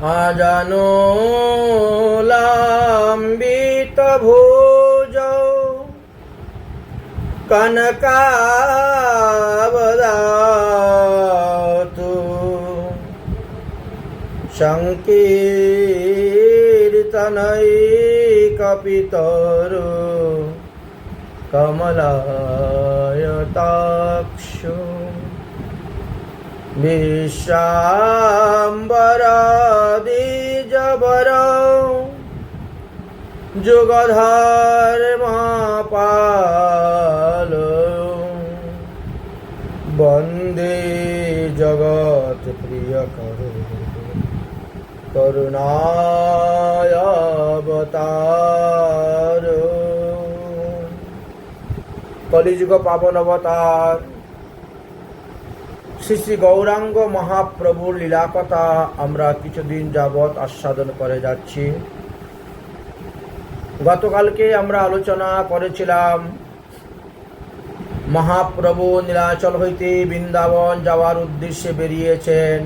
আজানো লাম্বিত ভুজ কনকাবদাতু সংকীর্তনৈকপিতরো কমলায়তাক্ষো বিশ্বাম্বরাদিজবর যুগধর্মপাল বন্দে জগৎ প্রিয়কর করুণাবতার। কলিযুগ পাবন অবতার শ্রী শ্রী গৌরাঙ্গ মহাপ্রভুর লীলাকথা আমরা কিছুদিন যাবৎ আস্বাদন করে যাচ্ছি। গতকালকে আমরা আলোচনা করেছিলাম মহাপ্রভু নীলাচল হইতে বৃন্দাবন যাওয়ার উদ্দেশ্যে বেরিয়েছেন।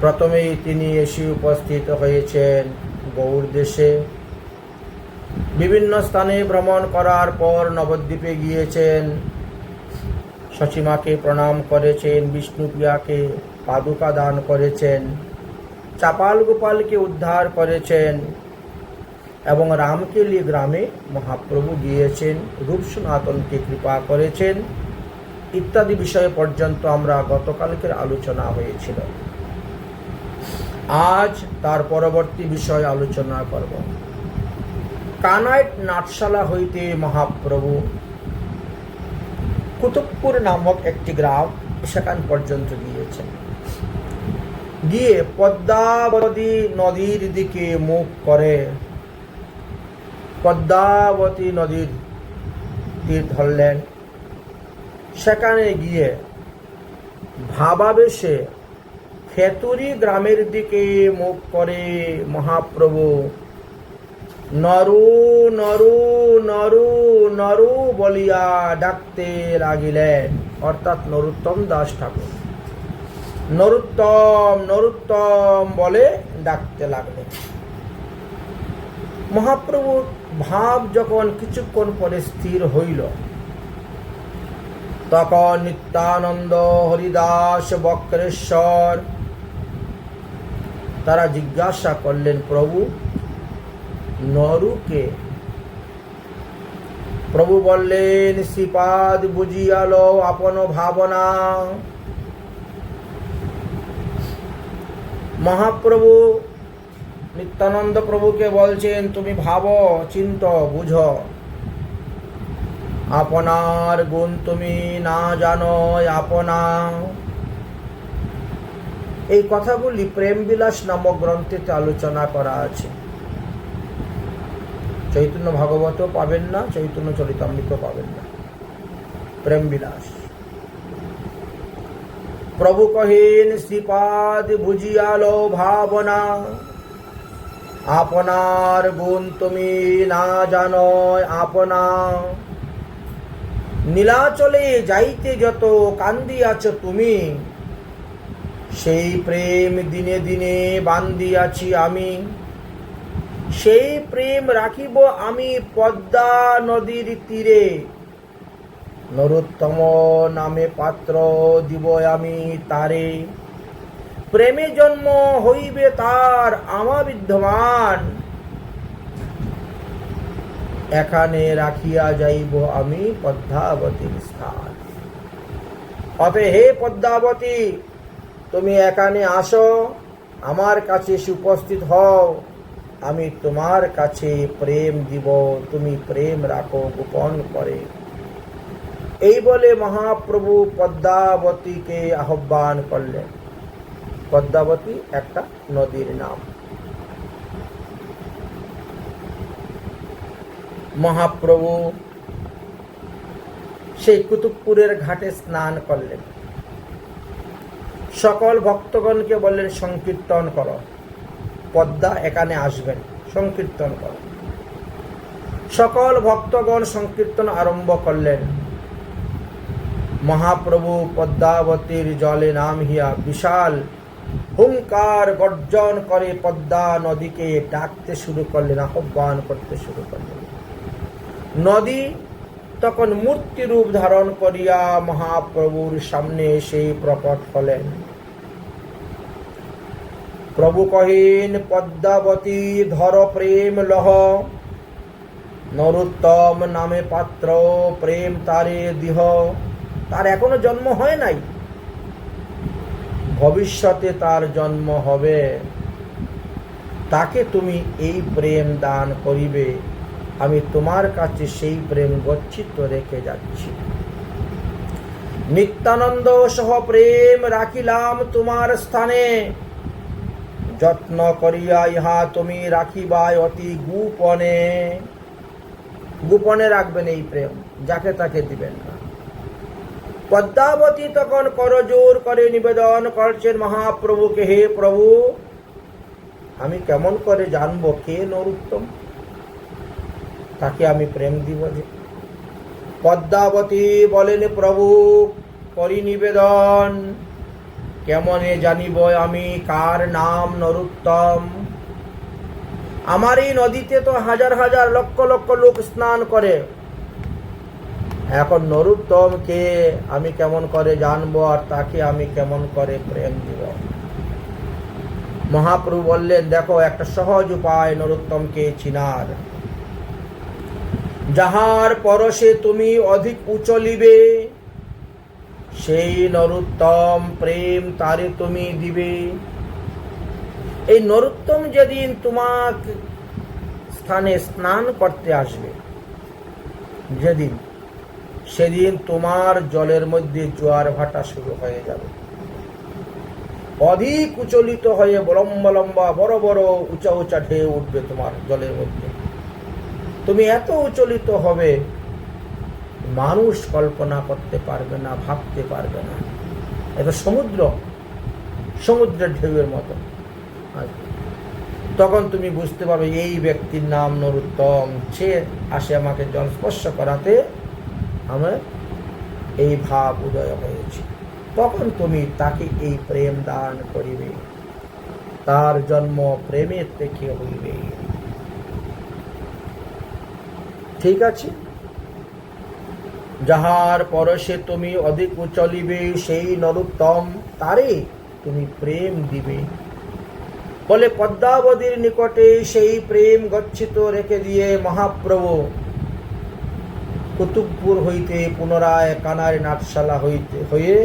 প্রথমেই তিনি এসে উপস্থিত হয়েছেন গৌর দেশে। বিভিন্ন স্থানে ভ্রমণ করার পর নবদ্বীপে গিয়েছেন, সচিমাকে প্রণাম করেছেন, বিষ্ণুপ্রিয়াকে পাদুকা দান করেছেন, চাপাল গোপালকে উদ্ধার করেছেন এবং রামকেলি গ্রামে মহাপ্রভু গিয়েছেন, রূপ সনাতনকে কৃপা করেছেন ইত্যাদি বিষয় পর্যন্ত আমরা গতকালকের আলোচনা হয়েছিল। আজ তার পরবর্তী বিষয় আলোচনা করব। কানাইট নাটশালা হইতে মহাপ্রভু কুতুবপুর নামক একটি গ্রাম সেখান পর্যন্ত গিয়েছেন। গিয়ে পদ্মাবতী নদীর দিকে মুখ করে পদ্মাবতী নদীর তীর ধরলেন। সেখানে গিয়ে ভাবাবেশে খেতুরি গ্রামের দিকে মুখ করে মহাপ্রভু নরু নরু নরু নরু বলিয়া ডাকতে লাগিলেন, অর্থাৎ নরোত্তম দাস ঠাকুর নরোত্তম নরোত্তম বলে ডাকতে লাগলেন। মহাপ্রভুর ভাব যখন কিছুক্ষণ পরে স্থির হইল, তখন নিত্যানন্দ, হরিদাস, বক্রেশ্বর তারা জিজ্ঞাসা করলেন, প্রভু নরুকে? প্রভু বললেন, শ্রীপাদ বুঝিয়াল আপন ভাবনা। মহাপ্রভু নিত্যানন্দ প্রভুকে বলছেন, তুমি ভাবো, চিন্ত, বুঝো, আপনার গুণ তুমি না জানো আপনা। এই কথাগুলি প্রেমবিলাস নামক গ্রন্থেতে আলোচনা করা আছে। চৈতন্য ভাগবত পাবেন না, চৈতন্য চরিতামৃত পাবেন না, প্রেমবিলাস। প্রভু কহেন, শ্রীপাদ বুঝিয়াল ভাবনা, আপনার গুণ তুমি না জানো আপনা। নীলাচলে যাইতে যত কান্দিয়াছ তুমি, সেই প্রেম দিনে দিনে বান্দিয়াছি আমি। সেই প্রেম রাখিব আমি পদ্মা নদীর তীরে, নরোত্তম নামে পাত্র দিব আমি তারে। প্রেমে জন্ম হইবে তার আমা বিদ্যমান, এখানে রাখিয়া যাইব আমি পদ্মাবতীর স্থান। অতএব হে পদ্মাবতী, তুমি এখানে আসো, আমার কাছে উপস্থিত হও, আমি তোমার কাছে প্রেম দিব, তুমি প্রেম রাখো গোপন করে। এই বলে মহাপ্রভু পদ্মাবতীকে আহ্বান করলেন। পদ্মাবতী একটা নদীর নাম। মহাপ্রভু সেই কুতুবপুরের ঘাটে স্নান করলেন। সকল ভক্তগণকে বললেন, সংকীর্তন করো, পদ্মা এখানে আসবেন, সংকীর্তন করো। সকল ভক্তগণ সংকীর্তন আরম্ভ করলেন। মহাপ্রভু পদ্মাবতীর জলে নামিয়া বিশাল হুঙ্কার গর্জন করে পদ্মা নদীকে ডাকতে শুরু করলেন, আহ্বান করতে শুরু করলেন। নদী তখন মূর্তি রূপ ধারণ করিয়া মহাপ্রভুর সামনে এসে প্রকট হলেন। প্রভু কহিন, পদ্মাবতী ধর প্রেম লহ, নরোত্তম নামে পাত্র প্রেম তারে দিহ। তার এখনো জন্ম হয় নাই, ভবিষ্যতে তার জন্ম হবে। তাকে তুমি এই প্রেম দান করিবে, আমি তোমার কাছে সেই প্রেম গচ্ছিত রেখে যাচ্ছি। নিত্যানন্দ সহ প্রেম রাখিলাম তোমার স্থানে, যত্ন করিয়া ইহা তুমি রাখিবাই অতি গোপনে। গোপনে রাখবেন এই প্রেম, যাকে তাকে দিবেন না। পদ্মাবতী তখন করজোর করে নিবেদন করছেন মহাপ্রভুকে, হে প্রভু, আমি কেমন করে জানবো কে নরোত্তম, তাকে আমি প্রেম দিব যে? পদ্মাবতী বলেন, প্রভু করি নিবেদন, কেমনে জানিব আমি কার নাম নরোত্তম? আমার এই নদীতে তো হাজার হাজার লক্ষ লক্ষ লোক স্নান করে, এখন নরোত্তম কে আমি কেমন করে জানবো, আর তাকে আমি কেমন করে প্রেম দিব? মহাপ্রভু বললেন, দেখো একটা সহজ উপায় নরোত্তমকে চিনার। যাহার পরশে তুমি অধিক উচলিবে, সেই নরোত্তম প্রেম তারে তুমি দিবে। এই নরোত্তম যেদিন তোমার স্থানে স্নান করতে আসবে, যেদিন, সেদিন তোমার জলের মধ্যে জোয়ার ভাটা শুরু হয়ে যাবে। অধিক উচ্চলিত হয়ে লম্বা লম্বা বড় বড় উঁচা উঁচা ঢেউ উঠবে তোমার জলের মধ্যে। তুমি এত উচ্চলিত হবে, মানুষ কল্পনা করতে পারবে না, ভাবতে পারবে না। এটা সমুদ্রের ঢেউয়ের মতো। তখন তুমি বুঝতে পারবে এই ব্যক্তির নাম নরোত্তম, সে আসে আমাকে জল স্পর্শ করাতে আমার এই ভাব উদয় হয়েছে। তখন তুমি তাকে এই প্রেম দান করিবে, তার জন্ম প্রেমের থেকে হইবে। ঠিক আছে? যাহার পরশে তুমি অধিক চলিবে, সেই নরোত্তম তারে তুমি প্রেম দিবে। বলে পদ্মাবতীর নিকটে সেই প্রেম গচ্ছিত রেখে দিয়ে মহাপ্রভু কুতুবপুর হইতে পুনরায় কানাই নাটশালা হয়ে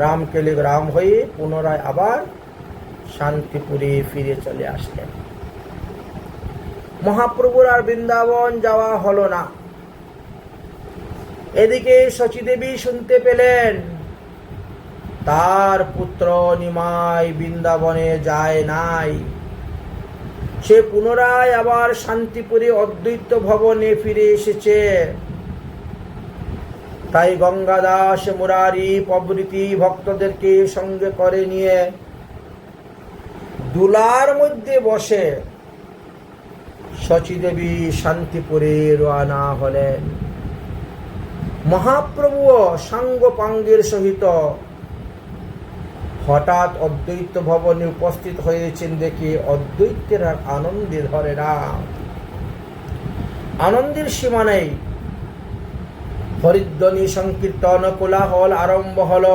রামকেলি গ্রাম হয়ে পুনরায় আবার শান্তিপুরে ফিরে চলে আসলেন। মহাপ্রভুর আর বৃন্দাবন যাওয়া হলো না। এদিকে শচীদেবী শুনতে পেলেন তার পুত্র নিমাই বৃন্দাবনে যায় নাই, সে পুনরায় আবার শান্তিপুরে অদ্বৈত ভবনে ফিরে এসেছে। তাই গঙ্গাদাস মুরারি প্রভৃতি ভক্তদেরকে সঙ্গে করে নিয়ে দুলার মধ্যে বসে শচীদেবী শান্তিপুরে রওনা হলেন। মহাপ্রভু সাঙ্গ পাঙ্গের সহিত হঠাৎ অদ্বৈত ভবনে উপস্থিত হয়েছেন দেখে অদ্বৈতের আর আনন্দে ধরে না, আনন্দের সীমা নেই। হরিধ্বনি সংকীর্তন কোলাহল আরম্ভ হল।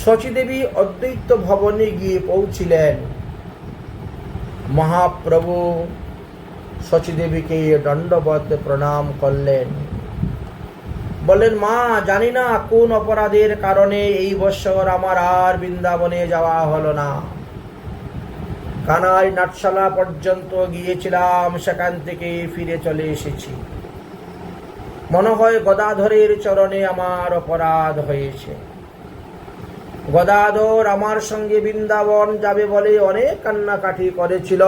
শচীদেবী অদ্বৈত ভবনে গিয়ে পৌঁছিলেন। মহাপ্রভু শচীদেবীকে দণ্ডবত প্রণাম করলেন। বললেন, মা, জানি না কোন অপরাধের কারণে এই বৎসর আমার আর বৃন্দাবনে যাওয়া হলো না। কানাই নাটশালা পর্যন্ত গিয়েছিলাম, সেখান থেকে ফিরে চলে এসেছি। মনে হয় গদাধরের চরণে আমার অপরাধ হয়েছে। গদাধর আমার সঙ্গে বৃন্দাবন যাবে বলে অনেক কান্নাকাটি করেছিল।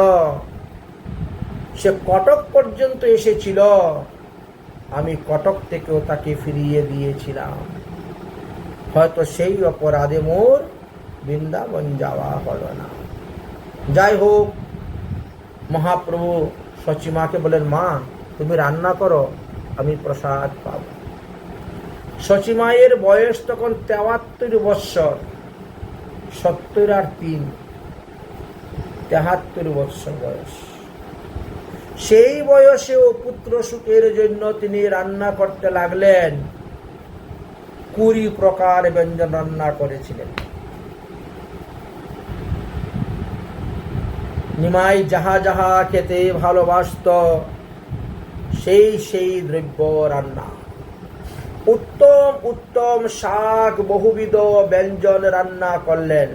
সে কটক পর্যন্ত এসেছিল, আমি কটক থেকেও তাকে ফিরিয়ে দিয়েছিলাম। হয়তো সেই অপরাধে মোর বৃন্দাবন যাওয়া হলো না। যাই হোক, মহাপ্রভু শচীমাকে বলেন, মা, তুমি রান্না করো, আমি প্রসাদ পাব। শচীমায়ের বয়স তখন ৭৩ বৎসর। 70 আর 3 73 বছর বয়স। সেই বয়সেও পুত্র সুখের জন্য তিনি রান্না করতে লাগলেন। 20 প্রকার ব্যঞ্জন রান্না করেছিলেন। নিমাই যাহা যাহা খেতে ভালোবাসত সেই দ্রব্য রান্না। উত্তম উত্তম শাক বহুবিধ ব্যঞ্জন রান্না করলেন।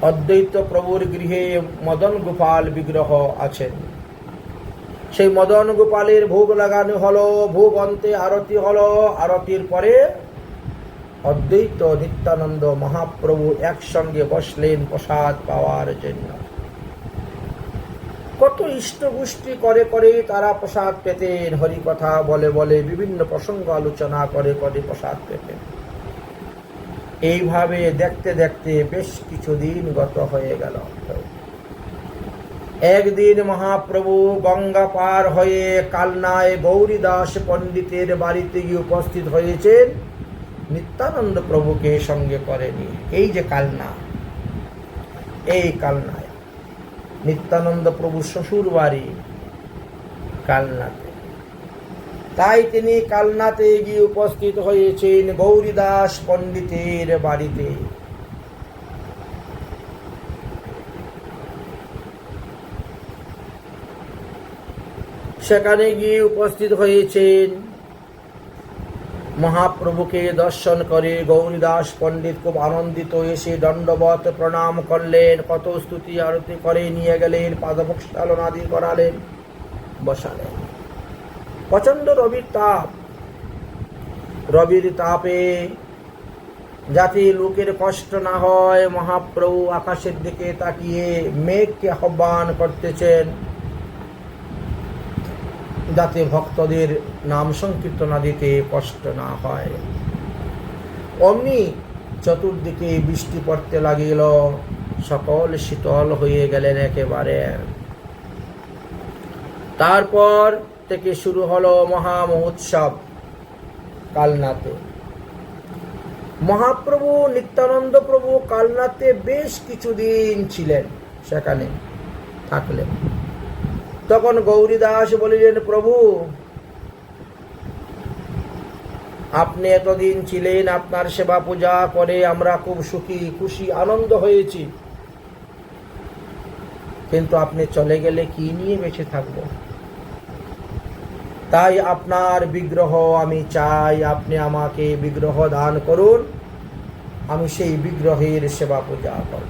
অদ্বৈত প্রভুর গৃহে মদন গোপাল বিগ্রহ আছেন। সেই মদন গোপালের ভোগ লাগানো হলো, ভোগ অন্তে আরতি হলো। আরতির পরে অদ্বৈত নিত্যানন্দ মহাপ্রভু একসঙ্গে বসলেন প্রসাদ পাওয়ার জন্য। কত ইষ্টগোষ্ঠী করে করে তারা প্রসাদ পেতেন। হরিকথা বলে বলে বিভিন্ন প্রসঙ্গ আলোচনা করে করে প্রসাদ পেতেন। এইভাবে দেখতে দেখতে বেশ কিছুদিন গত হয়ে গেল। একদিন মহাপ্রভু গঙ্গা পার হয়ে কালনায় গৌরীদাস পণ্ডিতের বাড়িতে গিয়ে উপস্থিত হয়েছেন, নিত্যানন্দ প্রভুকে সঙ্গে করে নিয়ে। এই যে কালনা, এই কালনায় নিত্যানন্দ প্রভু শ্বশুর বাড়ি কালনাতে। তাই তিনি কালনাতে গিয়ে উপস্থিত হয়েছেন গৌরীদাস পণ্ডিতের বাড়িতে। সেখানে গিয়ে উপস্থিত হয়েছেন। মহাপ্রভুকে দর্শন করে গৌরীদাস পণ্ডিত খুব আনন্দিত, এসে দণ্ডবত প্রণাম করলেন। কত স্তুতি আরতি করে নিয়ে গেলেন, পাদপ্রক্ষালন আদি করালেন, বসালেন। প্রচন্ড রবির তাপ। রবির তাপে যাতে লোকের কষ্ট না হয়, মহাপ্রভু আকাশের দিকে তাকিয়ে মেঘকে আহ্বান করতেছেন, যাতে ভক্তদের নাম সংকীর্তন দিতে কষ্ট না হয়। অমনি চতুর্দিকে বৃষ্টি পড়তে লাগিল। সকল শীতল হয়ে গেলেন একেবারে। তারপর থেকে শুরু হলো মহা মহোৎসব কালনাতে। মহাপ্রভু নিত্যানন্দ প্রভু কালনাতে বেশ কিছুদিন ছিলেন, সেখানে থাকলেন। তখন গৌরীদাস বলিলেন, প্রভু আপনি এতদিন ছিলেন, আপনার সেবা পূজা করে আমরা খুব সুখী খুশি আনন্দ হয়েছি, কিন্তু আপনি চলে গেলে কি নিয়ে বেঁচে থাকব? তাই আপনার বিগ্রহ আমি চাই, আপনি আমাকে বিগ্রহ দান করুন, আমি সেই বিগ্রহের সেবা পূজা করব।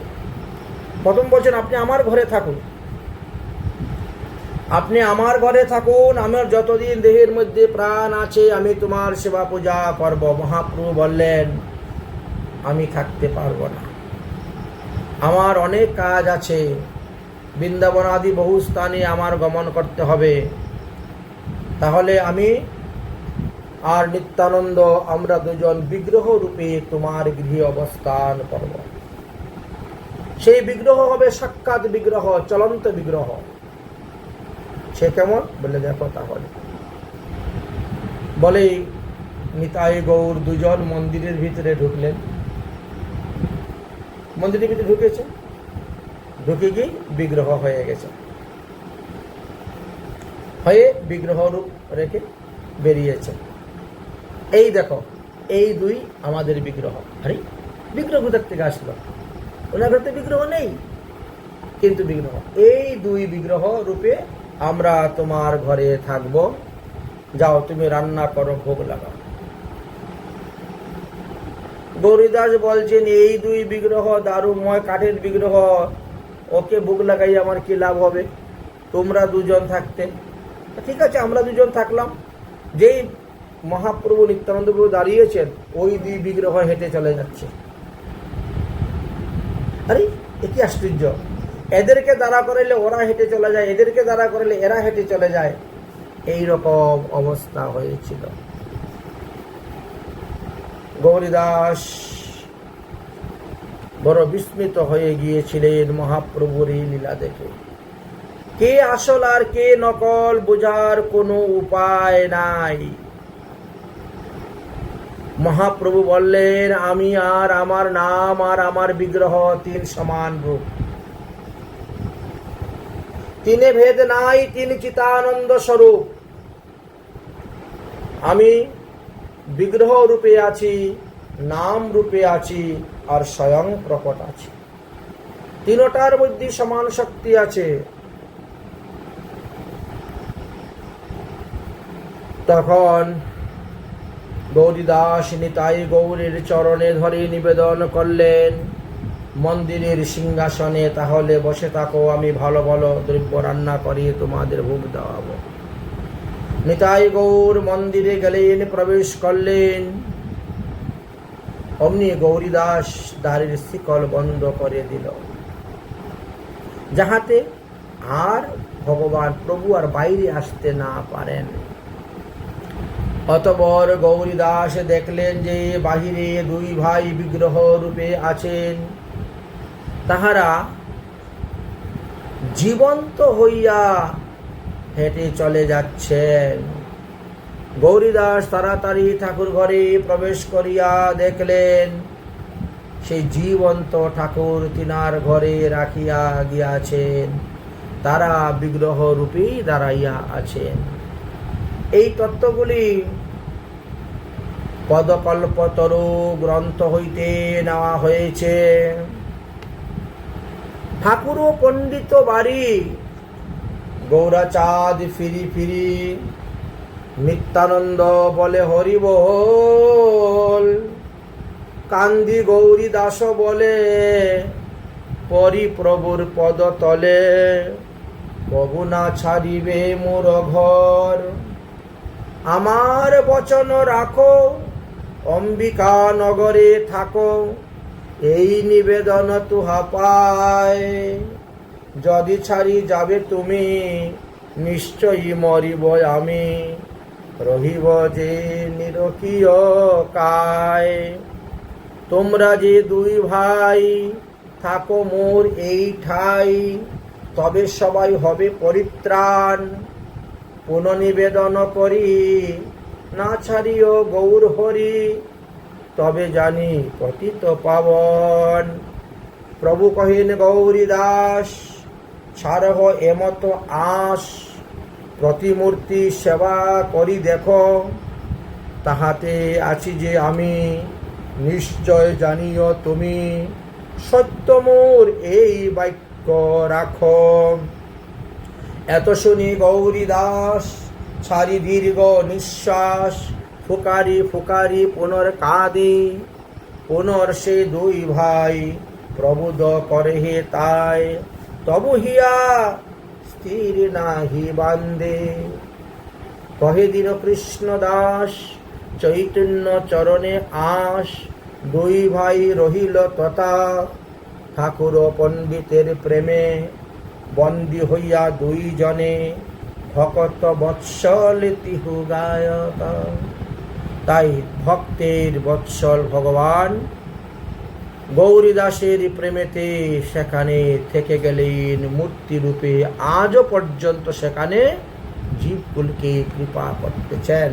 প্রথম বলছেন, আপনি আমার ঘরে থাকুন, আপনি আমার ঘরে থাকুন, আমার যতদিন দেহের মধ্যে প্রাণ আছে আমি তোমার সেবা পূজা করব। মহাপ্রভু বললেন, আমি থাকতে পারবো না, আমার অনেক কাজ আছে, বৃন্দাবন আদি বহু স্থানে আমার গমন করতে হবে। তাহলে আমি আর নিত্যানন্দ আমরা দুজন বিগ্রহ রূপে তোমার গৃহে অবস্থান করব। সেই বিগ্রহ হবে সাক্ষাৎ বিগ্রহ, চলন্ত বিগ্রহ। সে কেমন? বলে দেখো তাহলে। বলে নিতাই গৌর দুজন মন্দিরের ভিতরে ঢুকলেন। মন্দিরের ভিতরে ঢুকেছে, ঢুকে গিয়ে বিগ্রহ হয়ে গেছে, হয়ে বিগ্রহ রূপ রেখে বেরিয়েছে। এই দেখো, এই দুই আমাদের বিগ্রহ। আরে বিগ্রহ কোথার থেকে আসলো? ওনার ঘরে বিগ্রহ নেই, কিন্তু বিগ্রহ। এই দুই বিগ্রহ রূপে আমরা তোমার ঘরে থাকব, যাও তুমি রান্না করো, ভোগ লাগাও। গৌরীদাস বলছেন, এই দুই বিগ্রহ দারুময় কাঠের বিগ্রহ, ওকে ভোগ লাগাই আমার কি লাভ হবে? তোমরা দুজন থাকতে। ঠিক আছে, আমরা দুজন থাকলাম। যেই মহাপ্রভু নিত্যানন্দ প্রভু দাঁড়িয়েছেন, ওই দুই বিগ্রহ হেঁটে চলে যাচ্ছে। আরে এ কি আশ্চর্য! এদেরকে দাঁড়া করাইলে ওরা হেঁটে চলে যায়, এদেরকে দাঁড়া করাইলে এরা হেঁটে চলে যায়। এই রকম অবস্থা হয়েছিল। গৌরীদাস বড় বিস্মিত হয়ে গিয়েছিলেন মহাপ্রভুর এই লীলা দেখে। কে আসল আর কে নকল বোঝার কোনো উপায় নাই। মহাপ্রভু বললেন, আমি আর আমার নাম আর আমার বিগ্রহ তিন সমান রূপ, তিনে ভেদ নাই, তিন চিতানন্দ স্বরূপ। আমি বিগ্রহ রূপে আছি, নাম রূপে আছি, আর স্বয়ং প্রকট আছি। তিনটার মধ্যে সমান শক্তি আছে। তখন গৌরীদাস নিতাই গৌরের চরণে ধরে নিবেদন করলেন, মন্দিরের সিংহাসনে তাহলে বসে থাকো, আমি ভালো ভালো দ্রব্য রান্না করে তোমাদের ভোগ দেওয়াবো। নিতাই গৌর মন্দিরে গেলেন, প্রবেশ করলেন। অমনি গৌরীদাস দ্বারের শিকল বন্ধ করে দিল, যাহাতে আর ভগবান প্রভু আর বাইরে আসতে না পারেন। অতঃপর গৌরীদাস দেখলেন যে বাহিরে দুই ভাই বিগ্রহ রূপে আছেন, তাহারা জীবন্ত হইয়া হেঁটে চলে যাচ্ছেন। গৌরীদাস তাড়াতাড়ি ঠাকুর ঘরে প্রবেশ করিয়া দেখলেন সেই জীবন্ত ঠাকুর তিনার ঘরে রাখিয়া গিয়াছেন, তারা বিগ্রহ রূপেই দাঁড়াইয়া আছেন। এই তত্ত্বগুলি পদকল্পতরু গ্রন্থ হইতে নেওয়া হয়েছে। ঠাকুর ও পণ্ডিত বাড়ি গৌরাচাঁদ ফিরি ফিরি নিত্যানন্দ বলে হরি বল, কান্দি গৌরী দাস বলে পরিপ্রভুর পদ তলে, প্রভু না ছাড়িবে মোর ঘর। আমার বচন রাখো, অম্বিকা নগরে থাকো, এই নিবেদন তুহা পায়। যদি ছাড়ি যাবে তুমি, নিশ্চয়ই মরিব আমি, রহিব যে নিরক্ষীয় কায়। তোমরা যে দুই ভাই থাকো মোর এই ঠাই, তবে সবাই হবে পরিত্রাণ। পুনঃনিবেদন করি, না ছাড়িও গৌর হরি, তবে জানি পতিত পাবন। প্রভু কহিন গৌরী দাস, ছাড়হ এমত আস, প্রতিমূর্তি সেবা করি দেখো, তাহাতে আছি যে আমি, নিশ্চয় জানিও তুমি, সত্য মোর এই বাক্য রাখো। এত শুনি গৌরী দাস ছাড়ি দীর্ঘ নিঃশ্বাস, ফুকারি ফুকারি পুনর কাঁদে। পুনর সে দুই ভাই প্রবোধ করে হে তাই, তবু হিয়া স্থির নাহি বান্দে। কহে দিন কৃষ্ণ দাস, চৈতন্য চরণে আস, দুই ভাই রহিল তথা, ঠাকুর পণ্ডিতের প্রেমে বন্দী হইয়া দুই জনে, ভকত বৎসল তিহু গায়ক। তাই ভক্তের বৎসল ভগবান গৌরীদাসের প্রেমেতে সেখানে থেকে গেলেন মূর্তি রূপে, আজও পর্যন্ত সেখানে জীবকুলকে কৃপা করতেছেন।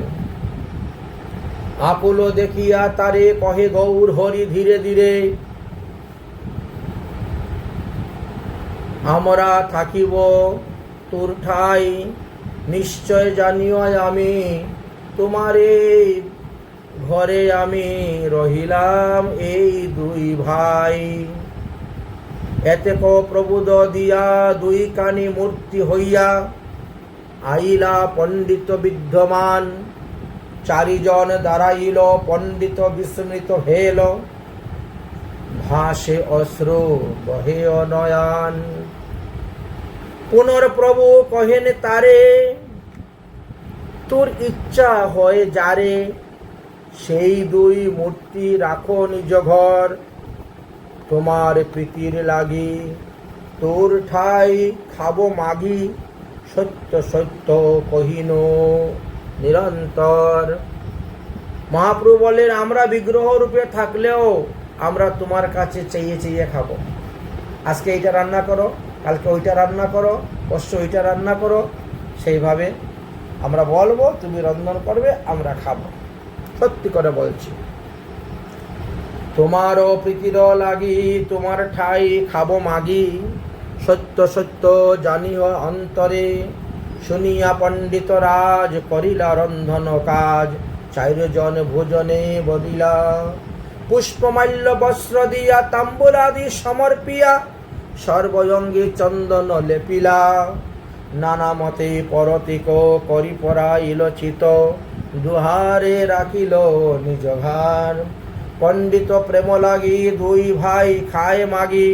আকুল দেখিয়া তারে কহে গৌর হরি ধীরে ধীরে, আমরা থাকিব তোর ঠাই, নিশ্চয় জানিও আমি, তোমারে ঘরে আমি রহিলাম এই দুই ভাই। এতে ক প্রবোধ দিয়া দুই কানি মূর্তি হইয়া, আইলা পণ্ডিত বিদ্যমান, চারিজন দাঁড়াইল, পণ্ডিত বিস্মৃত হেল, ভাসে অশ্রু বহে নয়ন। পুনর প্রভু কহেন তারে, তোর ইচ্ছা হয় যারে, সেই দুই মূর্তি রাখো নিজ ঘর, তোমার প্রীতির লাগি তোর ঠাই খাবো মাগি, সত্য সত্য কহিন নিরন্তর। মহাপ্রভু বলেন, আমরা বিগ্রহ রূপে থাকলেও আমরা তোমার কাছে চেয়ে চেয়ে খাবো। আজকে এইটা রান্না করো, কালকে ওইটা রান্না করো, পরশু ওইটা রান্না করো, সেইভাবে আমরা বলবো, তুমি রন্ধন করবে, আমরা খাবো। সত্যি করে বলছি। তোমারও প্রীতির লাগি তোমার ঠাই খাবো মাগি, সত্য সত্য জানিও অন্তরে, শুনিয়া পণ্ডিত রাজ করিলা রন্ধন কাজ, চারজন ভোজনে বদিলা, পুষ্পমাল্য বস্ত্র দিয়া তাম্বুলাদি সমর্পিয়া, সর্বঙ্গে চন্দন লেপিলা, নানা মতে পরতিক করি পরাইল চিত, দুহারে রাখিল নিজ ঘর, পণ্ডিত প্রেম লাগি দুই ভাই খায় মাগি,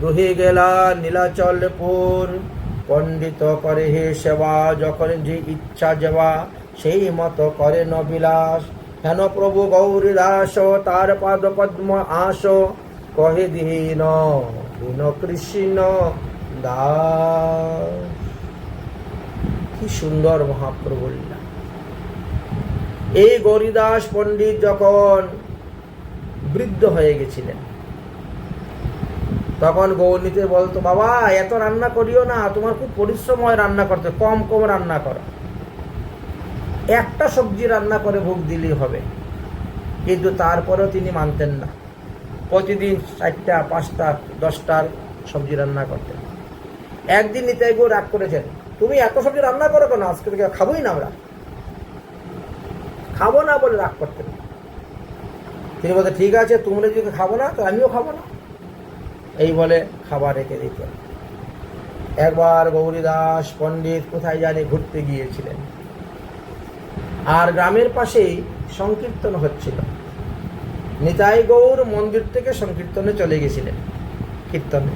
দুহে গেলা নীলাচলপুর, পণ্ডিত করে হে সেবা যখন যে ইচ্ছা যাওয়া, সেই মতো করে ন বিলাস, হেন প্রভু গৌরী দাস তার পাদ পদ্ম আস, কহে দীন দীন কৃষ্ণ দাস। কি সুন্দর মহাপ্রভু লীলা। এই গৌরীদাস পণ্ডিত যখন বৃদ্ধ হয়ে গেছিলেন, তখন গৌরীতে বলতো, বাবা এত রান্না করিও না, তোমার খুব পরিশ্রম হয় রান্না করতে, কম কম রান্না করো, একটা সবজি রান্না করে ভোগ দিলেই হবে। কিন্তু তারপরেও তিনি মানতেন না, প্রতিদিন 4টা 5টা 10টার সবজি রান্না করতেন। একদিন নিতাই গৌর রাগ করেছেন, তুমি এত সবজি রান্না করো কেন, আজকে থেকে খাবোই না, আমরা খাবো না বলে রাগ করতেন। তিনি বলতেন, ঠিক আছে তোমরা যদি খাবো না তো আমিও খাবো না, এই বলে খাবার রেখে দিতেন। একবার গৌরীদাস পণ্ডিত কোথায় জানি ঘুরতে গিয়েছিলেন, আর গ্রামের পাশেই সংকীর্তন হচ্ছিল। নিতাই গৌর মন্দির থেকে সংকীর্তনে চলে গেছিলেন, কীর্তনে।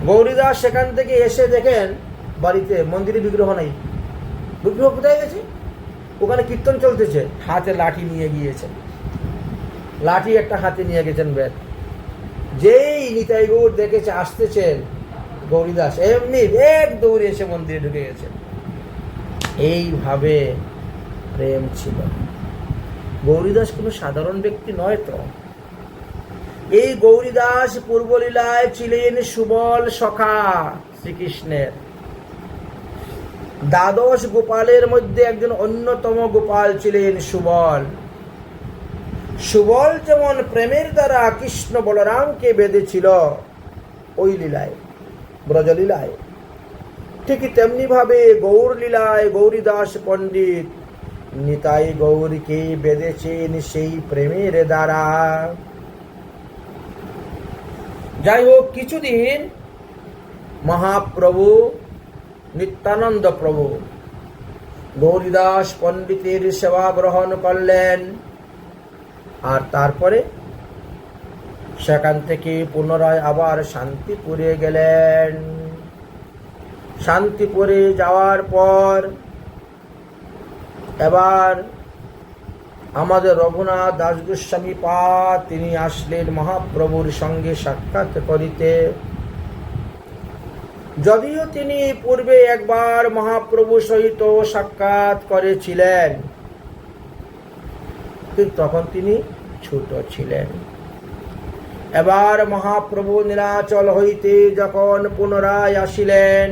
গৌরীদাস সেখান থেকে এসে দেখেন বাড়িতে মন্দিরে বিগ্রহ নেই। বিগ্রহ কোথায় গেছে? ওখানে কীর্তন চলতেছে, হাতে লাঠি নিয়ে গিয়েছেন, লাঠি একটা হাতে নিয়ে গেছেন বেদ। যেই নিতাই গৌর দেখেছে আসতেছেন গৌরীদাস, এমনি এক দৌড়ে এসে মন্দিরে ঢুকে গেছেন। এইভাবে প্রেম ছিল। গৌরীদাস কোনো সাধারণ ব্যক্তি নয় তো। এই গৌরীদাস পূর্বলীলায় ছিলেন সুবল সখা শ্রীকৃষ্ণের। দ্বাদশ গোপালের মধ্যে একজন অন্যতম গোপাল ছিলেন সুবল। সুবল যেমন প্রেমের দ্বারা কৃষ্ণ বলরামকে বেঁধেছিল ওই লীলায়, ব্রজলীলায়, ঠিক তেমনি ভাবে গৌর লীলায় গৌরীদাস পণ্ডিত নিতাই গৌরীকে বেঁধেছেন সেই প্রেমের দ্বারা। যাই হোক, কিছুদিন মহাপ্রভু নিত্যানন্দ প্রভু গৌরীদাস পণ্ডিতের সেবা গ্রহণ করলেন, আর তারপরে সেখান থেকে পুনরায় আবার শান্তিপুরে গেলেন। শান্তিপুরে যাওয়ার পর এবার আমাদের রঘুনাথ দাস গোস্বামী পাদ তিনি আসলেন মহাপ্রভুর সঙ্গে সাক্ষাৎ করিতে। যদিও তিনি পূর্বে একবার মহাপ্রভু সহিত সাক্ষাৎ করেছিলেন, কিন্তু তখন তিনি ছোট ছিলেন। এবার মহাপ্রভু নীলাচল হইতে যখন পুনরায় আসিলেন,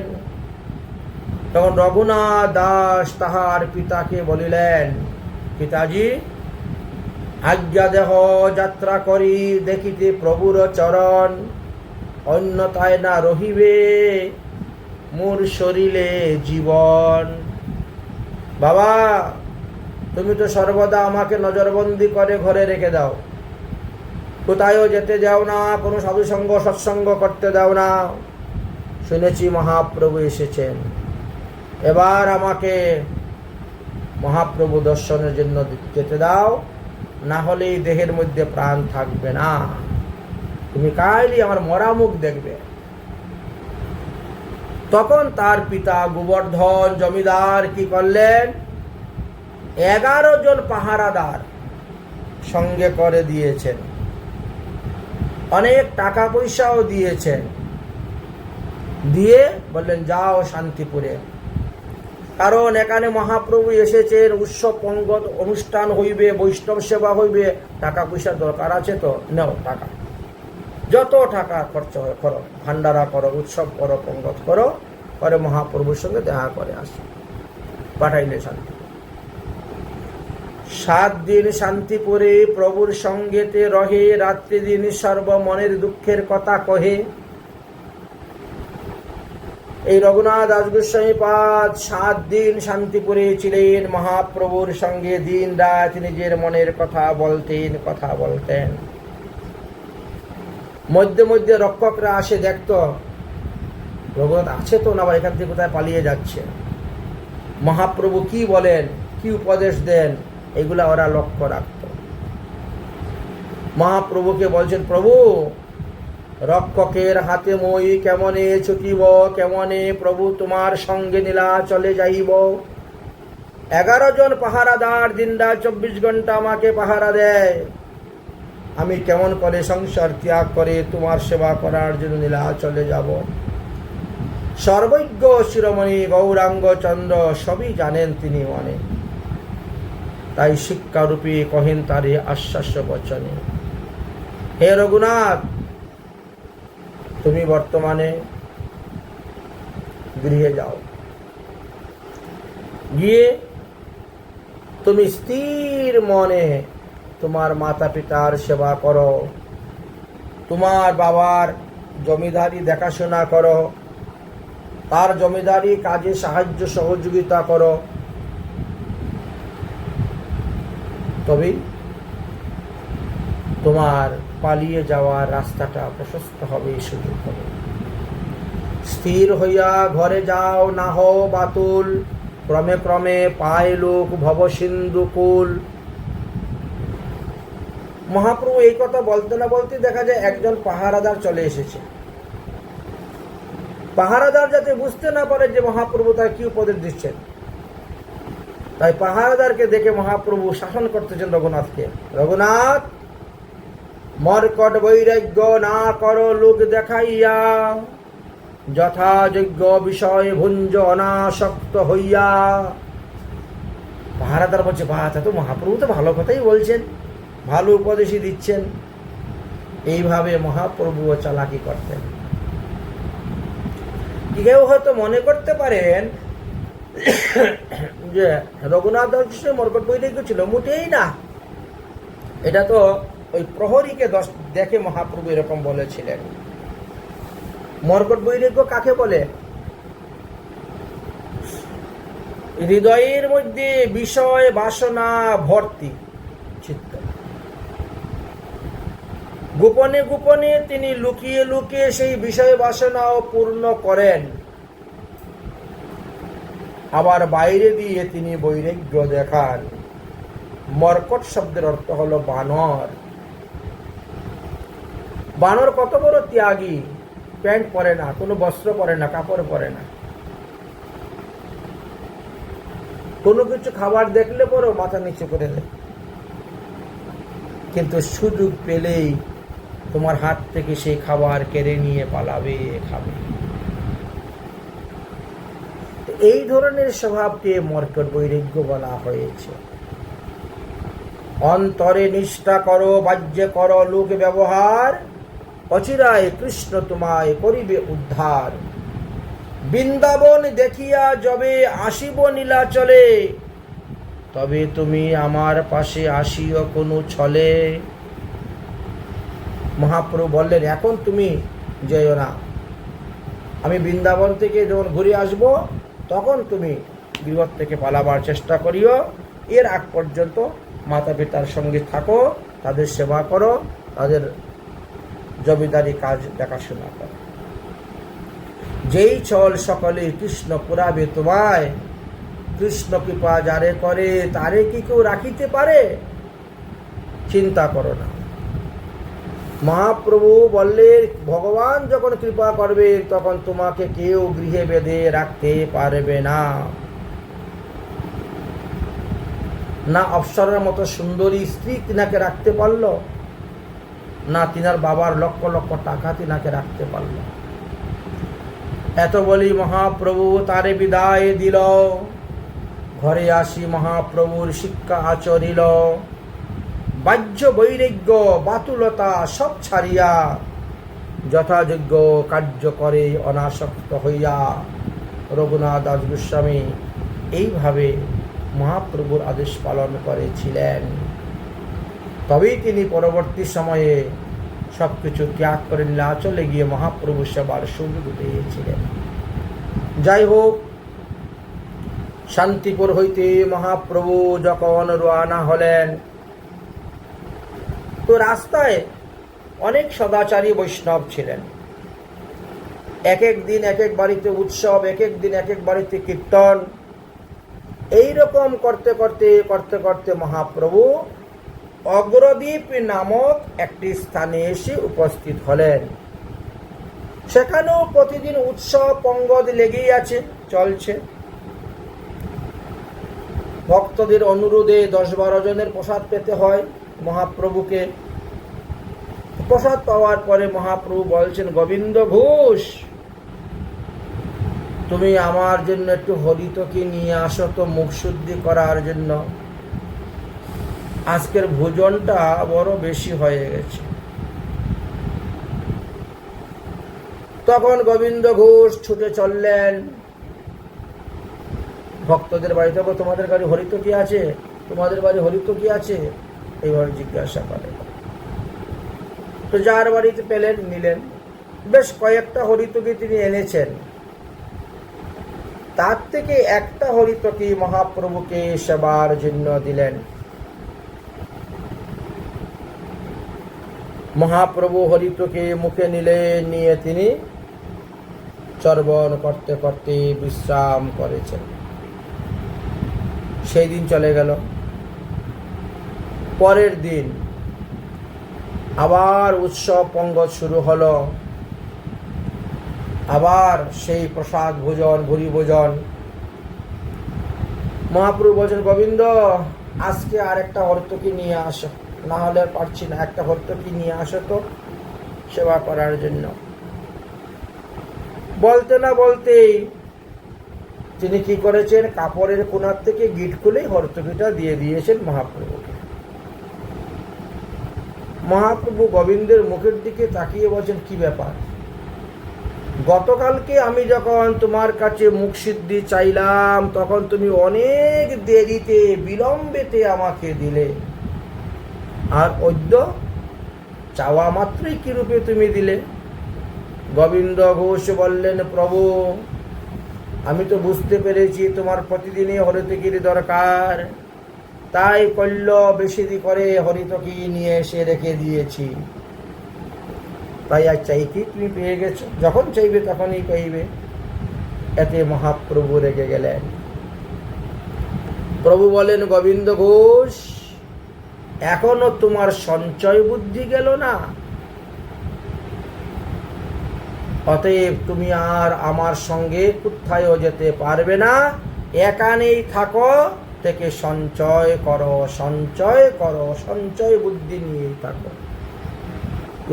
তখন রঘুনাথ দাস তাহার পিতাকে বলিলেন, পিতাজি আজ্ঞা দেহ, যাত্রা করি দেখিতে প্রভুর চরণ, অন্যথায় না রহিবে মোর শরীরে জীবন। বাবা, তুমি তো সর্বদা আমাকে নজরবন্দি করে ঘরে রেখে দাও, কোথায়ও যেতে দাও না, কোনো সাধুসঙ্গ সৎসঙ্গ করতে দাও না। শুনেছি মহাপ্রভু এসেছেন, এবার আমাকে মহাপ্রভু দর্শনের জন্য যেতে দাও, না হলে এই দেহের মধ্যে প্রাণ থাকবে না, তুমি কাইলি আমার মরা মুখ দেখবে। তখন তার পিতা গোবর্ধন জমিদার কি করলেন, 11 জন পাহারাদার সঙ্গে করে দিয়েছেন, অনেক টাকা পয়সাও দিয়েছেন, দিয়ে বললেন যাও শান্তিপুরে, কারণ এখানে মহাপ্রভু এসেছেন, উৎসব পঙ্গত অনুষ্ঠান হইবে, বৈষ্ণব সেবা হইবে, টাকা পয়সার দরকার আছে, তো নাও টাকা, যত টাকা খরচ হয় করো, ভান্ডারা করো, উৎসব করো, পঙ্গত করো, করে মহাপ্রভুর সঙ্গে দেখা করে আসো। পাঠাইলে শান্তি। 7 দিন শান্তিপুরে প্রভুর সঙ্গেতে রহে, রাত্রি দিন সর্ব মনের দুঃখের কথা কহে। এই রঘুনাথ দাস গোস্বামী পাদ 7 দিন শান্তিপুরে ছিলেন, মহাপ্রভুর সঙ্গে দিন রাত নিজের মনের কথা বলতেন। মধ্যে মধ্যে রক্ষকরা আসে, দেখতো রঘুনাথ আছে তো না, আবার এখান থেকে কোথায় পালিয়ে যাচ্ছে, মহাপ্রভু কি বলেন, কি উপদেশ দেন, এগুলা ওরা লক্ষ্য রাখত। মহাপ্রভুকে বলছেন, প্রভু রক্ষকের হাতে মই কেমনে ছুটিব, কেমনে প্রভু তোমার সঙ্গে নীলাচলে যাইব। 11 জন পাহারাদার দিনরা 24 ঘন্টা আমাকে পাহারা দেয়, আমি কেমন করে সংসার ত্যাগ করে তোমার সেবা করার জন্য নীলাচলে যাব। সর্বজ্ঞ শিরোমণি গৌরাঙ্গ চন্দ্র সবই জানেন তিনি মনে, তাই শিক্ষারূপী কহেন তারে আশ্বাস বচনে, হে রঘুনাথ তুমি বর্তমানে গৃহে যাও, গিয়ে তুমি স্থির মনে তোমার মাতা পিতার সেবা করো, তোমার বাবার জমিদারি দেখাশোনা করো, তার জমিদারি কাজে সাহায্য সহযোগিতা করো, তবেই তোমার পালিয়ে যাওয়ার রাস্তাটা প্রশস্ত হবে, সুযোগ হবে। স্থির হইয়া ঘরে যাও, না হও বাতুল, ক্রমে ক্রমে পায় লোক ভব সিন্ধু কুল। মহাপ্রভু এই কথা বলতে না বলতে দেখা যায় একজন পাহারাদার চলে এসেছে। পাহারাদার যাতে বুঝতে না পারে যে মহাপ্রভু তার কি উপদেশ দিচ্ছেন, তাই পাহারাদারকে দেখে মহাপ্রভু শাসন করতেছেন রঘুনাথকে, রঘুনাথ মর্কট বৈরাগ্য না করো লোক দেখাইয়া, যথাযোগ্য বিষয় ভুঞ্জ অনাসক্ত হইয়া। পাহারাদার বলছে, বাহ, তা তো মহাপ্রভু তো ভালো কথাই বলছেন, ভালো উপদেশই দিচ্ছেন। এইভাবে মহাপ্রভুও চালাকি করতেন। কেউ হয়তো মনে করতে পারেন যে রঘুনাথ দাস মর্কট বৈরাগ্য ছিল, মোটেই না। এটা তো ওই প্রহরীকে দেখে মহাপ্রভু এরকম বলেছিলেন। মর্কট বৈরাগ্য কাকে বলে? হৃদয়ের মধ্যে বিষয় বাসনা ভর্তি চিত্ত, গোপনে গোপনে তিনি লুকিয়ে লুকিয়ে সেই বিষয় বাসনাও পূর্ণ করেন, আবার বাইরে দিয়ে তিনি বৈরাগ্য দেখান। মর্কট শব্দের অর্থ হলো বানর। বানর কত বড় ত্যাগী, প্যান্ট পরে না, কোনো বস্ত্র পরে না, কাপড় পরে না, কোনো কিছু খাবার দেখলে পরেও মাথা নিচু করে দেয়, কিন্তু সুযোগ পেলেই তোমার হাত থেকে সেই খাবার কেড়ে নিয়ে পালাবে, খাবে। এই ধরনের স্বভাবকে মর্কট বৈরাগ্য বলা হয়েছে। অন্তরে নিষ্ঠা করো, বাহ্যে করো লোক ব্যবহার, অচিরায় কৃষ্ণ তোমায় করিবে উদ্ধার। বৃন্দাবন দেখিয়া যবে আসিব নীলাচলে, তবে তুমি আমার পাশে আসিও কোনো ছলে। মহাপ্রভু বললেন, এখন তুমি যেও না, আমি বৃন্দাবন থেকে যখন ঘুরে আসব তখন তুমি গৃহ থেকে পালাবার চেষ্টা করিও। এর আগ পর্যন্ত মাতা পিতার সঙ্গে থাকো, তাদের সেবা করো, তাদের জমিদারি কাজ দেখাশোনা করো। যেই ছল সকলে কৃষ্ণ পুরাবে তোমায়, কৃষ্ণ কৃপা যারে করে তারে কি কেউ রাখিতে পারে? চিন্তা করো না। মহাপ্রভু বললেন, ভগবান যখন কৃপা করবে তখন তোমাকে কেউ গৃহে বেঁধে রাখতে পারবে না। না অপ্সরার মতো সুন্দরী স্ত্রী তিনাকে রাখতে পারল, না তিনার বাবার লক্ষ লক্ষ টাকা তিনাকে রাখতে পারল। এত বলি মহাপ্রভু তারে বিদায় দিল, ঘরে আসি মহাপ্রভুর শিক্ষা আচরিল। বাহ্য বৈরাগ্য বাতুলতা সব ছাড়িয়া, যথাযোগ্য কার্য করে অনাসক্ত হইয়া। রঘুনাথ দাস গোস্বামী এইভাবে মহাপ্রভুর আদেশ পালন করেছিলেন। তবেই তিনি পরবর্তী সময়ে সবকিছু ত্যাগ করে নীলাচলে গিয়ে মহাপ্রভু সেবার সুযোগ পেয়েছিলেন। যাই হোক, শান্তিপুর হইতে মহাপ্রভু যখন রওনা হলেন, তো রাস্তায় অনেক সদাচারী বৈষ্ণব ছিলেন। এক এক দিন এক এক বাড়িতে উৎসব, এক এক দিন এক এক বাড়িতে কীর্তন, এইরকম করতে করতে করতে করতে মহাপ্রভু অগ্রদ্বীপ নামক একটি স্থানে এসে উপস্থিত হলেন। সেখানেও প্রতিদিন উৎসব পঙ্গদ লেগেই আছে, চলছে। ভক্তদের অনুরোধে 10-12 জনের প্রসাদ পেতে হয় মহাপ্রভুকে। প্রসাদ পাওয়ার পরে মহাপ্রভু বলছেন, গোবিন্দ ঘোষ, তুমি আমার জন্য একটু হরিতকি নিয়ে আসো তো, মুখ শুদ্ধি করার জন্য। আজকের ভোজনটা বড় বেশি হয়ে গেছে। তখন গোবিন্দ ঘোষ ছুটে চললেন ভক্তদের বাড়িতে। তোমাদের বাড়ি হরিতকি আছে? তোমাদের বাড়ি হরিতকি আছে? এইভাবে জিজ্ঞাসা করে। তো যার বাড়িতে পেলেন, নিলেন। বেশ কয়েকটা হরিতকি তিনি এনেছেন। তার থেকে একটা হরিতকি মহাপ্রভুকে সেবার জন্য দিলেন। মহাপ্রভু হরিতকি মুখে নিয়ে তিনি চর্বণ করতে করতে বিশ্রাম করেছেন। সেই দিন চলে গেল। পরের দিন আবার উৎসব পঙ্গজ শুরু হলো। আবার সেই প্রসাদ ভোজন, ভুরি ভোজন। মহাপ্রভু বলছেন, গোবিন্দ, আজকে আর একটা হরিতকি নিয়ে আসো, না হলে পারছি না, একটা হরিতকি নিয়ে আসো তো সেবা করার জন্য। বলতে না বলতেই তিনি কি করেছেন, কাপড়ের কোনার থেকে গিট খুলে হরিতকিটা দিয়ে দিয়েছেন মহাপ্রভুকে। মহাপ্রভু গোবিন্দের মুখের দিকে তাকিয়ে বলছেন, কি ব্যাপার? গতকালকে আমি যখন তোমার কাছে মুখ সিদ্ধি চাইলাম, তখন তুমি অনেক দেরিতে, বিলম্বেতে আমাকে দিলে, আর অদ্য চাওয়া মাত্রই কি রূপে তুমি দিলে? গোবিন্দ ঘোষ বললেন, প্রভু, আমি তো বুঝতে পেরেছি তোমার প্রতিদিনই হরিতকির দরকার, তাই কল্য বেশি করে হরিতকি নিয়ে এসে রেখে দিয়েছি। তাই আর চাই কি, তুমি পেয়ে গেছো, যখন চাইবে তখনই পাইবে। এতে মহাপ্রভু রেগে গেলেন। প্রভু বলেন, গোবিন্দ ঘোষ, এখনো তোমার সঞ্চয় বুদ্ধি গেল না? অতএব তুমি আর আমার সঙ্গে কোথায়ও যেতে পারবে না, এখানেই থাকো, থেকে সঞ্চয় করো, সঞ্চয় করো, সঞ্চয় বুদ্ধি নিয়েই থাকো।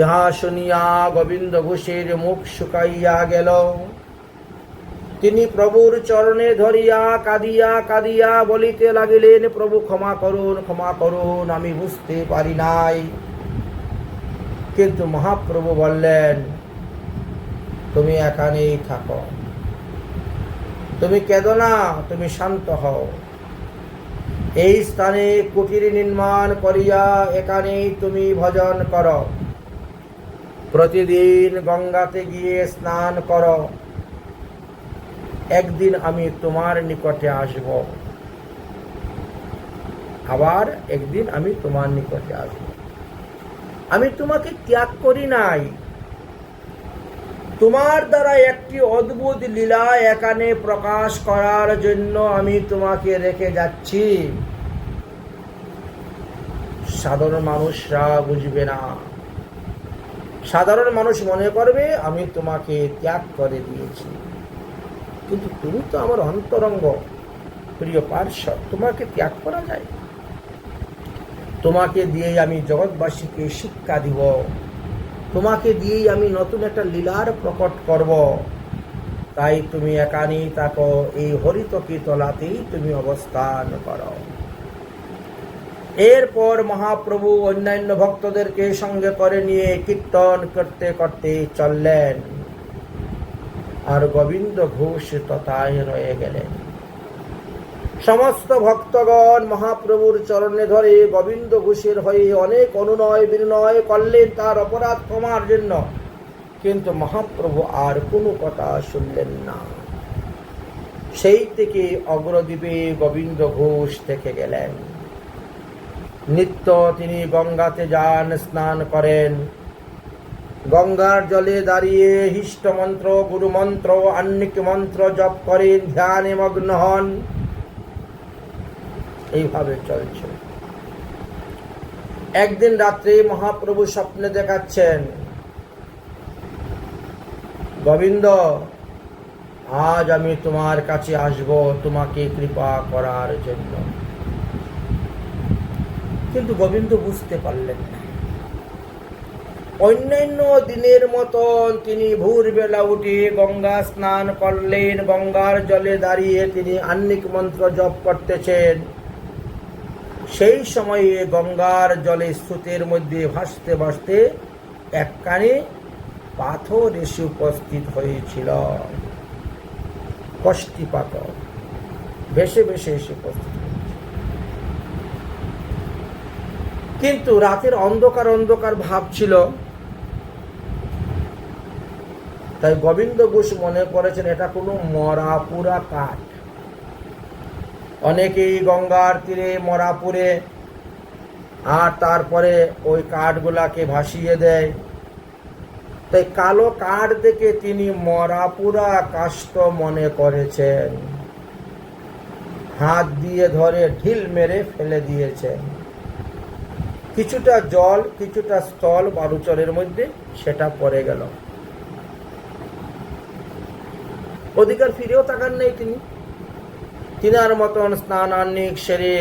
ইহা শুনিয়া গোবিন্দ ঘোষের মুখ শুকাইয়া গেল। তিনি প্রভুর চরণে ধরিয়া কাঁদিয়া কাঁদিয়া বলিতে লাগিলেন, প্রভু ক্ষমা করুন, ক্ষমা করুন, আমি বুঝতে পারি নাই। কিন্তু মহাপ্রভু বললেন, তুমি এখানেই থাকো, তুমি কেঁদো না, তুমি শান্ত হও। এই স্থানে কুটির নির্মাণ করিয়া এখানেই তুমি ভজন করো। প্রতিদিন গঙ্গাতে গিয়ে স্নান করো। একদিন আমি তোমার নিকটে আসব, আবার একদিন আমি তোমার নিকটে আসব। আমি তোমাকে ত্যাগ করি নাই। তোমার দ্বারা একটি অদ্ভুত লীলা এখানে প্রকাশ করার জন্য আমি তোমাকে রেখে যাচ্ছি। সাধারণ মানুষরা বুঝবে না। সাধারণ মানুষ মনে করবে আমি তোমাকে ত্যাগ করে দিয়েছি, কিন্তু তুমি তো আমার অন্তরঙ্গ প্রিয় পার্শ্বদ, তোমাকে ত্যাগ করা যায়? তোমাকে দিয়েই আমি জগৎবাসীকে শিক্ষা দিব, তোমাকে দিয়েই আমি নতুন একটা লীলার প্রকট করব। তাই তুমি এখানেই থাকো, এই হরিতকি তলাতেই তুমি অবস্থান করো। এরপর মহাপ্রভু অন্যান্য ভক্তদেরকে সঙ্গে করে নিয়ে কীর্তন করতে করতে চললেন, আর গোবিন্দ ঘোষ তথায় রয়ে গেলেন। সমস্ত ভক্তগণ মহাপ্রভুর চরণে ধরে গোবিন্দ ঘোষের হয়ে অনেক অনুনয় বিনয় করলেন তার অপরাধ ক্ষমার জন্য, কিন্তু মহাপ্রভু আর কোনো কথা শুনলেন না। সেই থেকে অগ্রদ্বীপে গোবিন্দ ঘোষ থেকে গেলেন। নিত্য তিনি গঙ্গাতে যান, স্নান করেন, গঙ্গার জলে দাঁড়িয়ে হিষ্ট মন্ত্র, গুরু মন্ত্র, আহ্নিক মন্ত্র জপ করেন, ধ্যানে মগ্ন হন। এইভাবে চলছে। একদিন রাত্রে মহাপ্রভু স্বপ্নে দেখাচ্ছেন, গোবিন্দ, আজ আমি তোমার কাছে আসব তোমাকে কৃপা করার জন্য। কিন্তু গোবিন্দ বুঝতে পারলেন না। অন্যান্য দিনের মতন তিনি ভোরবেলা উঠে গঙ্গা স্নান করলেন, গঙ্গার জলে দাঁড়িয়ে তিনি আহ্নিক মন্ত্র জপ করতেছেন। সেই সময়ে গঙ্গার জলে স্রোতের মধ্যে ভাসতে ভাসতে একখানি পাথর এসে উপস্থিত হয়েছিল। কষ্টি পাথর ভেসে ভেসে এসে উপস্থিত হয়েছিল। কিন্তু রাতের অন্ধকার অন্ধকার ভাব ছিল, তাই গোবিন্দ ঘোষ মনে করেছেন এটা কোনো মরা পুরা কাঠ। অনেকেই গঙ্গার তীরে মরা পুড়ে আর তারপরে ওই কাঠগুলাকে ভাসিয়ে দেয়। তাই কালো কাঠ দেখে তিনি মরা পুরা কাষ্ঠ মনে করেছেন, হাত দিয়ে ধরে ঢিল মেরে ফেলে দিয়েছেন। কিছুটা জল, কিছুটা স্থল বালুচরের মধ্যে সেটা পড়ে গেল। অধিকার ফিরেও তাকান নেই তিনি। তিনার মতন স্নান আহ্নিক সেরে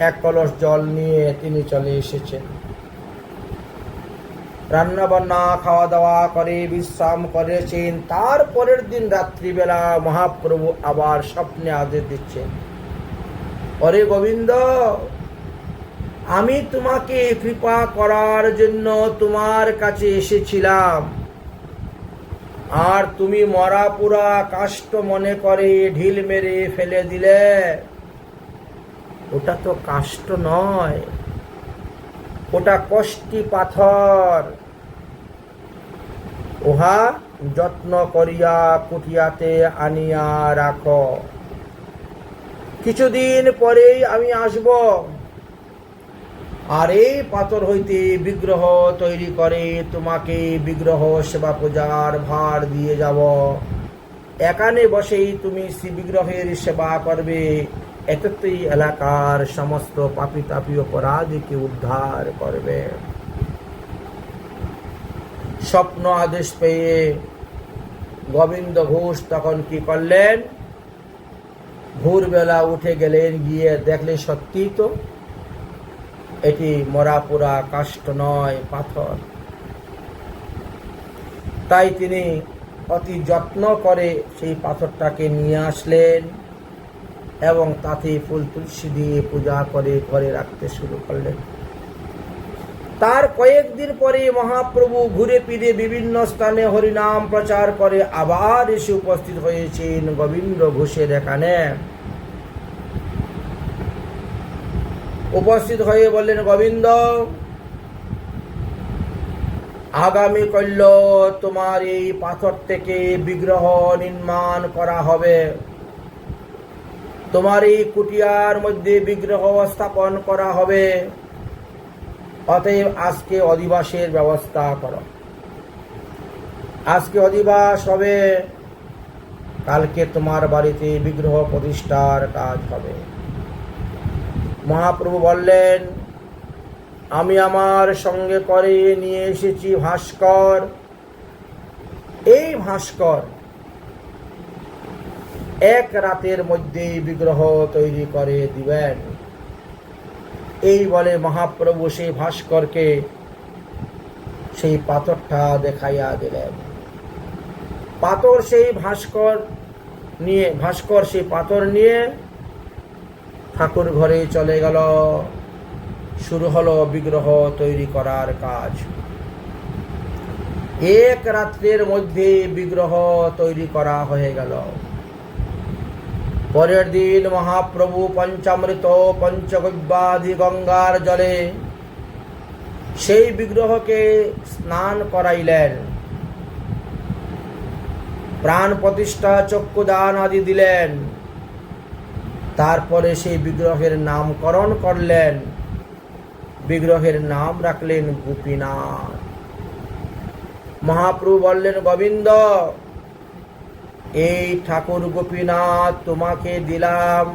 এক কলস জল নিয়ে তিনি চলে এসেছেন। রান্না বান্না খাওয়া দাওয়া করে বিশ্রাম করেছেন। তারপরের দিন রাত্রিবেলা মহাপ্রভু আবার স্বপ্নে আদেশ দিচ্ছেন, অরে গোবিন্দ, আমি তোমাকে কৃপা করার জন্য তোমার কাছে এসেছিলাম, আর তুমি মরা পুরা কাষ্ঠ মনে করে ঢিল মেরে ফেলে দিলে। ওটা তো কাষ্ঠ নয়, ওটা কষ্টি পাথর। উহা যত্ন করিয়া কুটিয়াতে আনিয়া রাখো, কিছুদিন পরেই আমি আসব, আর এই পাথর হইতে বিগ্রহ তৈরি করে তোমাকে বিগ্রহ সেবা পূজার ভার দিয়ে যাব। এখানে বসেই তুমি শ্রী বিগ্রহের সেবা করবে, এততেই এলাকার সমস্ত পাপী তাপী অপরাধীকে উদ্ধার করবে। স্বপ্ন আদেশ পেয়ে গোবিন্দ ঘোষ তখন কি করলেন, ভোরবেলা উঠে গেলেন, গিয়ে দেখলেন সত্যি তো এটি মরা পোড়া কাষ্ঠ নয়, পাথর। তাই তিনি অতি যত্ন করে সেই পাথরটাকে নিয়ে আসলেন এবং তাতে ফুল তুলসী দিয়ে পূজা করে ঘরে রাখতে শুরু করলেন। তার কয়েকদিন পরে মহাপ্রভু ঘুরে ফিরে বিভিন্ন স্থানে হরিনাম প্রচার করে আবার এসে উপস্থিত হয়েছেন গোবিন্দ ঘোষের এখানে। উপস্থিত হয়ে বললেন, গোবিন্দ, আগামী কাল তোমার এই পাথর থেকে বিগ্রহ নির্মাণ করা হবে, তোমার এই কুটিয়ার মধ্যে বিগ্রহ স্থাপন করা হবে। অতএব আজকে অধিবাসের ব্যবস্থা করো। আজকে অধিবাস হবে, কালকে তোমার বাড়িতে বিগ্রহ প্রতিষ্ঠার কাজ হবে। মহাপ্রভু বললেন, আমি আমার সঙ্গে করে নিয়ে এসেছি ভাস্কর। এই ভাস্কর এক রাতের মধ্যেই বিগ্রহ তৈরি করে দিবেন। এই বলে মহাপ্রভু সেই ভাস্করকে সেই পাথরটা দেখাইয়া দিলেন। পাথর সেই ভাস্কর সেই পাথর নিয়ে ঠাকুর ঘরে চলে গেল। শুরু হলো বিগ্রহ তৈরি করার কাজ। এক রাত্রের মধ্যে বিগ্রহ তৈরি করা হয়ে গেল। পরের দিন মহাপ্রভু পঞ্চামৃত পঞ্চগব্যাধি গঙ্গার জলে সেই বিগ্রহকে স্নান করাইলেন, প্রাণ প্রতিষ্ঠা চক্ষুদান আদি দিলেন। তারপরে সেই বিগ্রহের নামকরণ করলেন, বিগ্রহের নাম রাখলেন গোপীনাথ। মহাপ্রভু বললেন, গোবিন্দ, এই ঠাকুর গোপীনাথ তোমাকে দিলাম,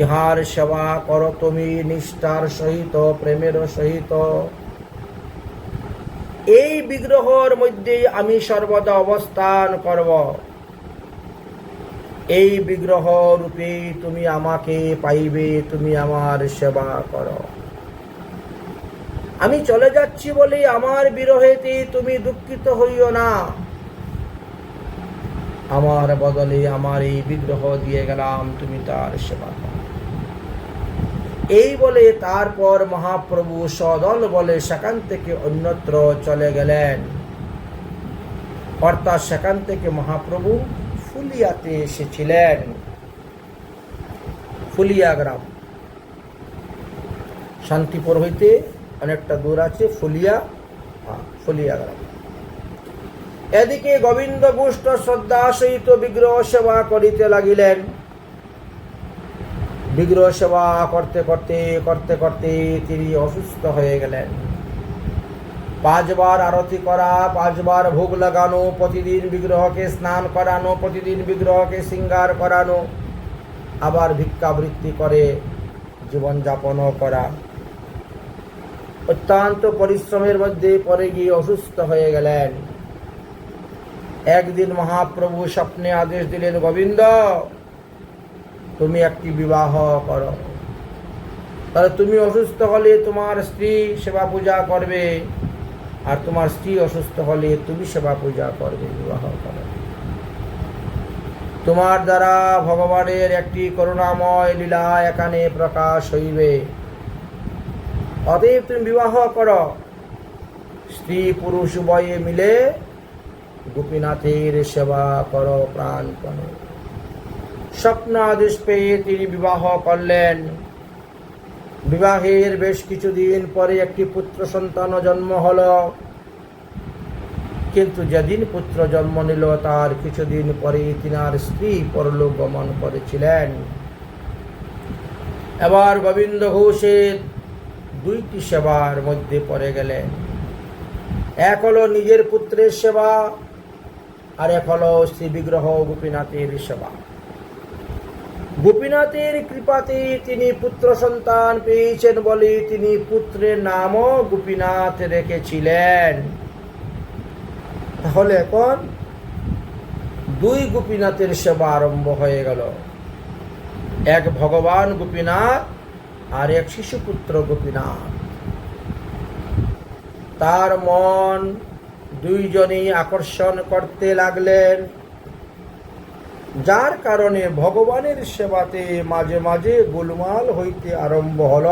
ইহার সেবা করো তুমি নিষ্ঠার সহিত, প্রেমের সহিত। এই বিগ্রহের মধ্যে আমি সর্বদা অবস্থান করব, এই বিগ্রহ রূপে তুমি আমাকে পাইবে, তুমি আমার সেবা করো। আমি চলে যাচ্ছি বলে আমার বিরহেতে তুমি দুঃখিত হইও না, আমার বদলে আমার এই বিগ্রহ দিয়ে গেলাম, তুমি তার সেবা করো। এই বলে তারপর মহাপ্রভু সদল বলে সেখান থেকে অন্যত্র চলে গেলেন। অর্থাৎ সেখান থেকে মহাপ্রভু ফুলিয়াতে এসেছিলেন। ফুলিয়া গ্রাম শান্তিপুর হইতে অনেকটা দূর আছে, ফুলিয়া গ্রাম। এদিকে গোবিন্দ গুষ্ট শ্রদ্ধা সহিত বিগ্রহ সেবা করিতে লাগিলেন। বিগ্রহ সেবা করতে করতে তিনি অসুস্থ হয়ে গেলেন। 5 বার আরতি করা, 5 বার ভোগ লাগানো, প্রতিদিন বিগ্রহকে স্নান করানো, প্রতিদিন বিগ্রহকে শৃঙ্গার করানো, আবার ভিক্ষাবৃত্তি করে জীবনযাপনও করা, অত্যন্ত পরিশ্রমের মধ্যে পরে গিয়ে অসুস্থ হয়ে গেলেন। একদিন মহাপ্রভু স্বপ্নে আদেশ দিলেন, গোবিন্দ, তুমি একটি বিবাহ করো। তাহলে তুমি অসুস্থ হলে তোমার স্ত্রী সেবা পূজা করবে, আর তোমার স্ত্রী অসুস্থ হলে তুমি সেবা পূজা করবে, বিবাহ করো। তোমার দ্বারা ভগবানের একটি করুণাময় লীলা এখানে প্রকাশ হইবে, অতএব তুমি বিবাহ করো। স্ত্রী পুরুষ উভয়ে মিলে গোপীনাথের সেবা করো প্রাণপণে। স্বপ্ন আদেশ পেয়ে তিনি বিবাহ করলেন। বিবাহের বেশ কিছুদিন পরে একটি পুত্র সন্তান জন্ম হল। কিন্তু যেদিন পুত্র জন্ম নিল তার কিছুদিন পরে তিনার স্ত্রী পরলোক গমন করেছিলেন। এবার গোবিন্দ ঘোষের 2টি সেবার মধ্যে পড়ে গেলেন। এক হলো নিজের পুত্রের সেবা, আর এক হলো শ্রী বিগ্রহ গোপীনাথের সেবা। গোপীনাথের কৃপাতে তিনি পুত্র সন্তান পেয়েছেন বলে তিনি পুত্রের নামও গোপীনাথ রেখেছিলেন। তাহলে এখন 2 গোপীনাথের সেবা আরম্ভ হয়ে গেল। এক ভগবান গোপীনাথ আর এক শিশুপুত্র গোপীনাথ। তার মন দুইজনেই আকর্ষণ করতে লাগলেন, যার কারণে ভগবানের সেবাতে মাঝে মাঝে গোলমাল হইতে আরম্ভ হল।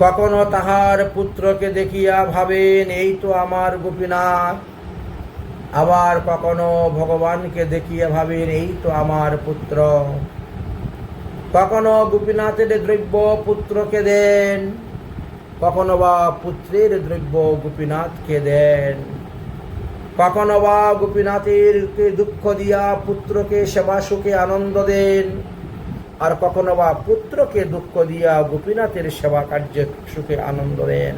কখনো তাহার পুত্রকে দেখিয়া ভাবেন এই তো আমার গোপীনাথ, আবার কখনো ভগবানকে দেখিয়া ভাবেন এই তো আমার পুত্র। কখনো গোপীনাথের দ্রব্য পুত্রকে দেন, কখনো বা পুত্রের দ্রব্য গোপীনাথকে দেন, কখনো বা গোপীনাথের দুঃখ দিয়া পুত্রকে সেবা সুখে আনন্দ দেন, আর কখনো বা পুত্রকে দুঃখ দিয়া গোপীনাথের সেবা কার্যে সুখে আনন্দ দেন।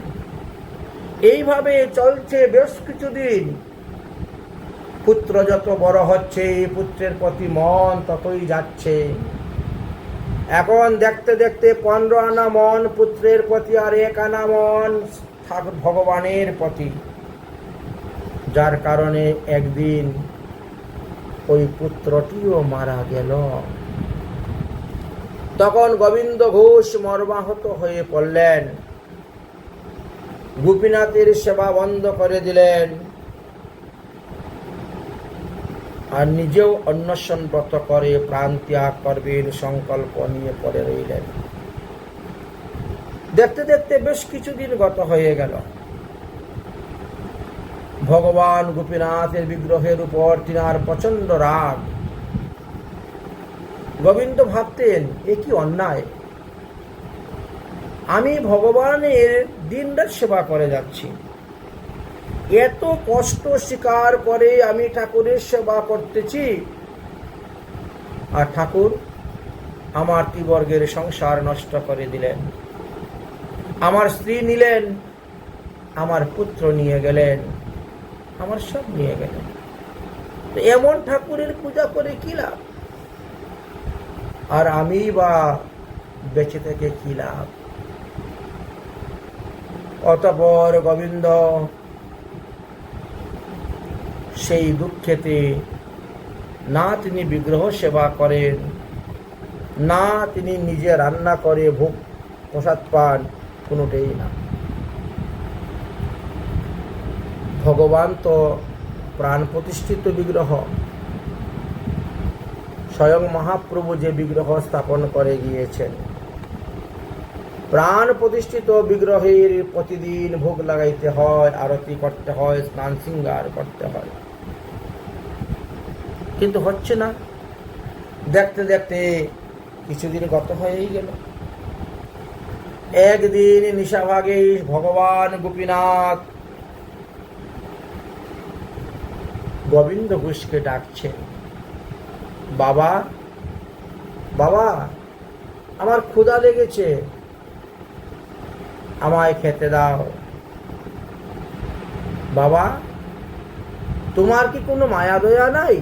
এইভাবে চলছে বেশ কিছুদিন। পুত্র যত বড় হচ্ছে পুত্রের প্রতি মন ততই যাচ্ছে। এখন দেখতে দেখতে 15 আনা মন পুত্রের প্রতি, আর 1 আনা মন ভগবানের প্রতি, যার কারণে একদিন ওই পুত্রটিও মারা গেল। তখন গোবিন্দ ঘোষ মর্মাহত হয়ে পড়লেন, গোপীনাথের সেবা বন্ধ করে দিলেন, আর নিজেও অন্বেষণ ব্রত করে প্রাণ ত্যাগ করবেন সংকল্প নিয়ে পড়ে রইলেন। দেখতে দেখতে বেশ কিছুদিন গত হয়ে গেল। ভগবান গোপীনাথের বিগ্রহের উপর তিনার প্রচন্ড রাগ। গোবিন্দ ভাবতেন, এ কি অন্যায়, আমি ভগবানের দিনরাত সেবা করে যাচ্ছি, এত কষ্ট স্বীকার করে আমি ঠাকুরের সেবা করতেছি, আর ঠাকুর আমার ত্রিবর্গের সংসার নষ্ট করে দিলেন, আমার স্ত্রী নিলেন, আমার পুত্র নিয়ে গেলেন, আমার সব নিয়ে গেলেন। এমন ঠাকুরের পূজা করে কি লাভ, আর আমি বা বেঁচে থেকে কি লাভ। অতঃপর গোবিন্দ সেই দুঃখেতে না তিনি বিগ্রহ সেবা করেন, না তিনি নিজে রান্না করে ভোগ প্রসাদ পান, কোনোটাই না। ভগবান তো প্রাণ প্রতিষ্ঠিত বিগ্রহ, স্বয়ং মহাপ্রভু যে বিগ্রহ স্থাপন করে গিয়েছেন, প্রাণ প্রতিষ্ঠিত বিগ্রহের প্রতিদিন ভোগ লাগাইতে হয়, আরতি করতে হয়, স্নান শৃঙ্গার করতে হয়, কিন্তু হচ্ছে না। দেখতে দেখতে কিছুদিন গত হয়েই গেল। একদিন নিশাভাগে ভগবান গোপীনাথ গোবিন্দ ঘোষকে ডাকছেন, বাবা বাবা, আমার ক্ষুধা লেগেছে, আমায় খেতে দাও। বাবা, তোমার কি কোনো মায়া দয়া নাই?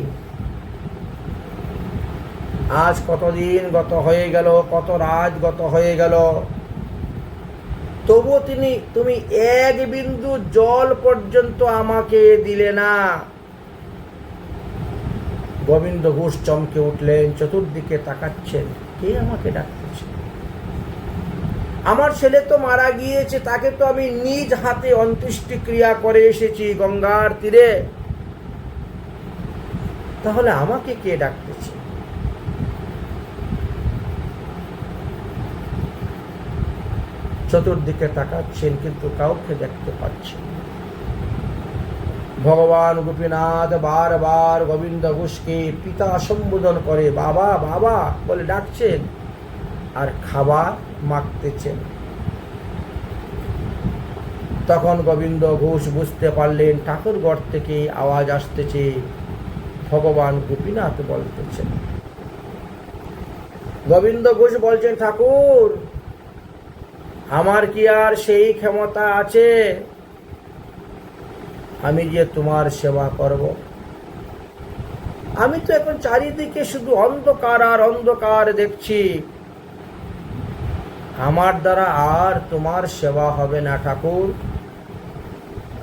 আজ কতদিন গত হয়ে গেল, কত রাত গত হয়ে গেল, তবু তুমি এক বিন্দু জল পর্যন্ত আমাকে দিলে না। গোবিন্দ ঘোষ চমকে উঠলেন, চতুর্দিকে তাকাচ্ছেন, কে আমাকে ডাকতেছে? আমার ছেলে তো মারা গিয়েছে, তাকে তো আমি নিজ হাতে অন্ত্যেষ্টি ক্রিয়া করে এসেছি গঙ্গার তীরে, তাহলে আমাকে কে ডাকতেছে? চতুর্দিকে তাকাচ্ছেন, কিন্তু কাউকে দেখতে পাচ্ছেন। ভগবান গোপীনাথ বারবার গোবিন্দ ঘোষকে পিতা সম্বোধন করে, বাবা বাবা বলে ডাকছেন, আর খাবার মাগতেছেন। তখন গোবিন্দ ঘোষ বুঝতে পারলেন ঠাকুরঘর থেকে আওয়াজ আসতেছে, ভগবান গোপীনাথ বলতেছেন। গোবিন্দ ঘোষ বলছেন, ঠাকুর, আমার কি আর সেই ক্ষমতা আছে আমি যে তোমার সেবা করব? আমি তো এখন চারিদিকে শুধু অন্ধকার আর অন্ধকার দেখছি, আমার দ্বারা আর তোমার সেবা হবে না ঠাকুর,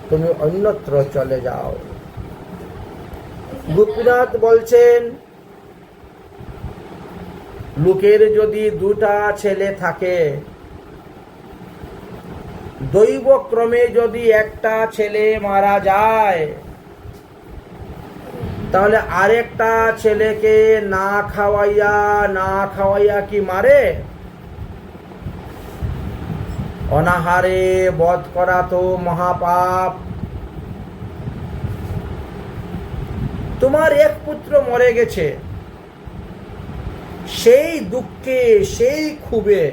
তুমি অন্যত্র চলে যাও। গোপীনাথ বলছেন, লোকের যদি দুটা ছেলে থাকে, দৈবক্রমে যদি একটা ছেলে মারা যায়, তাহলে আরেকটা ছেলেকে না খাওয়াইয়া কি মারে? অনাহারে বধ করা তো মহাপাপ। তোমার এক পুত্র মরে গেছে, সেই দুঃখে সেই ক্ষোভে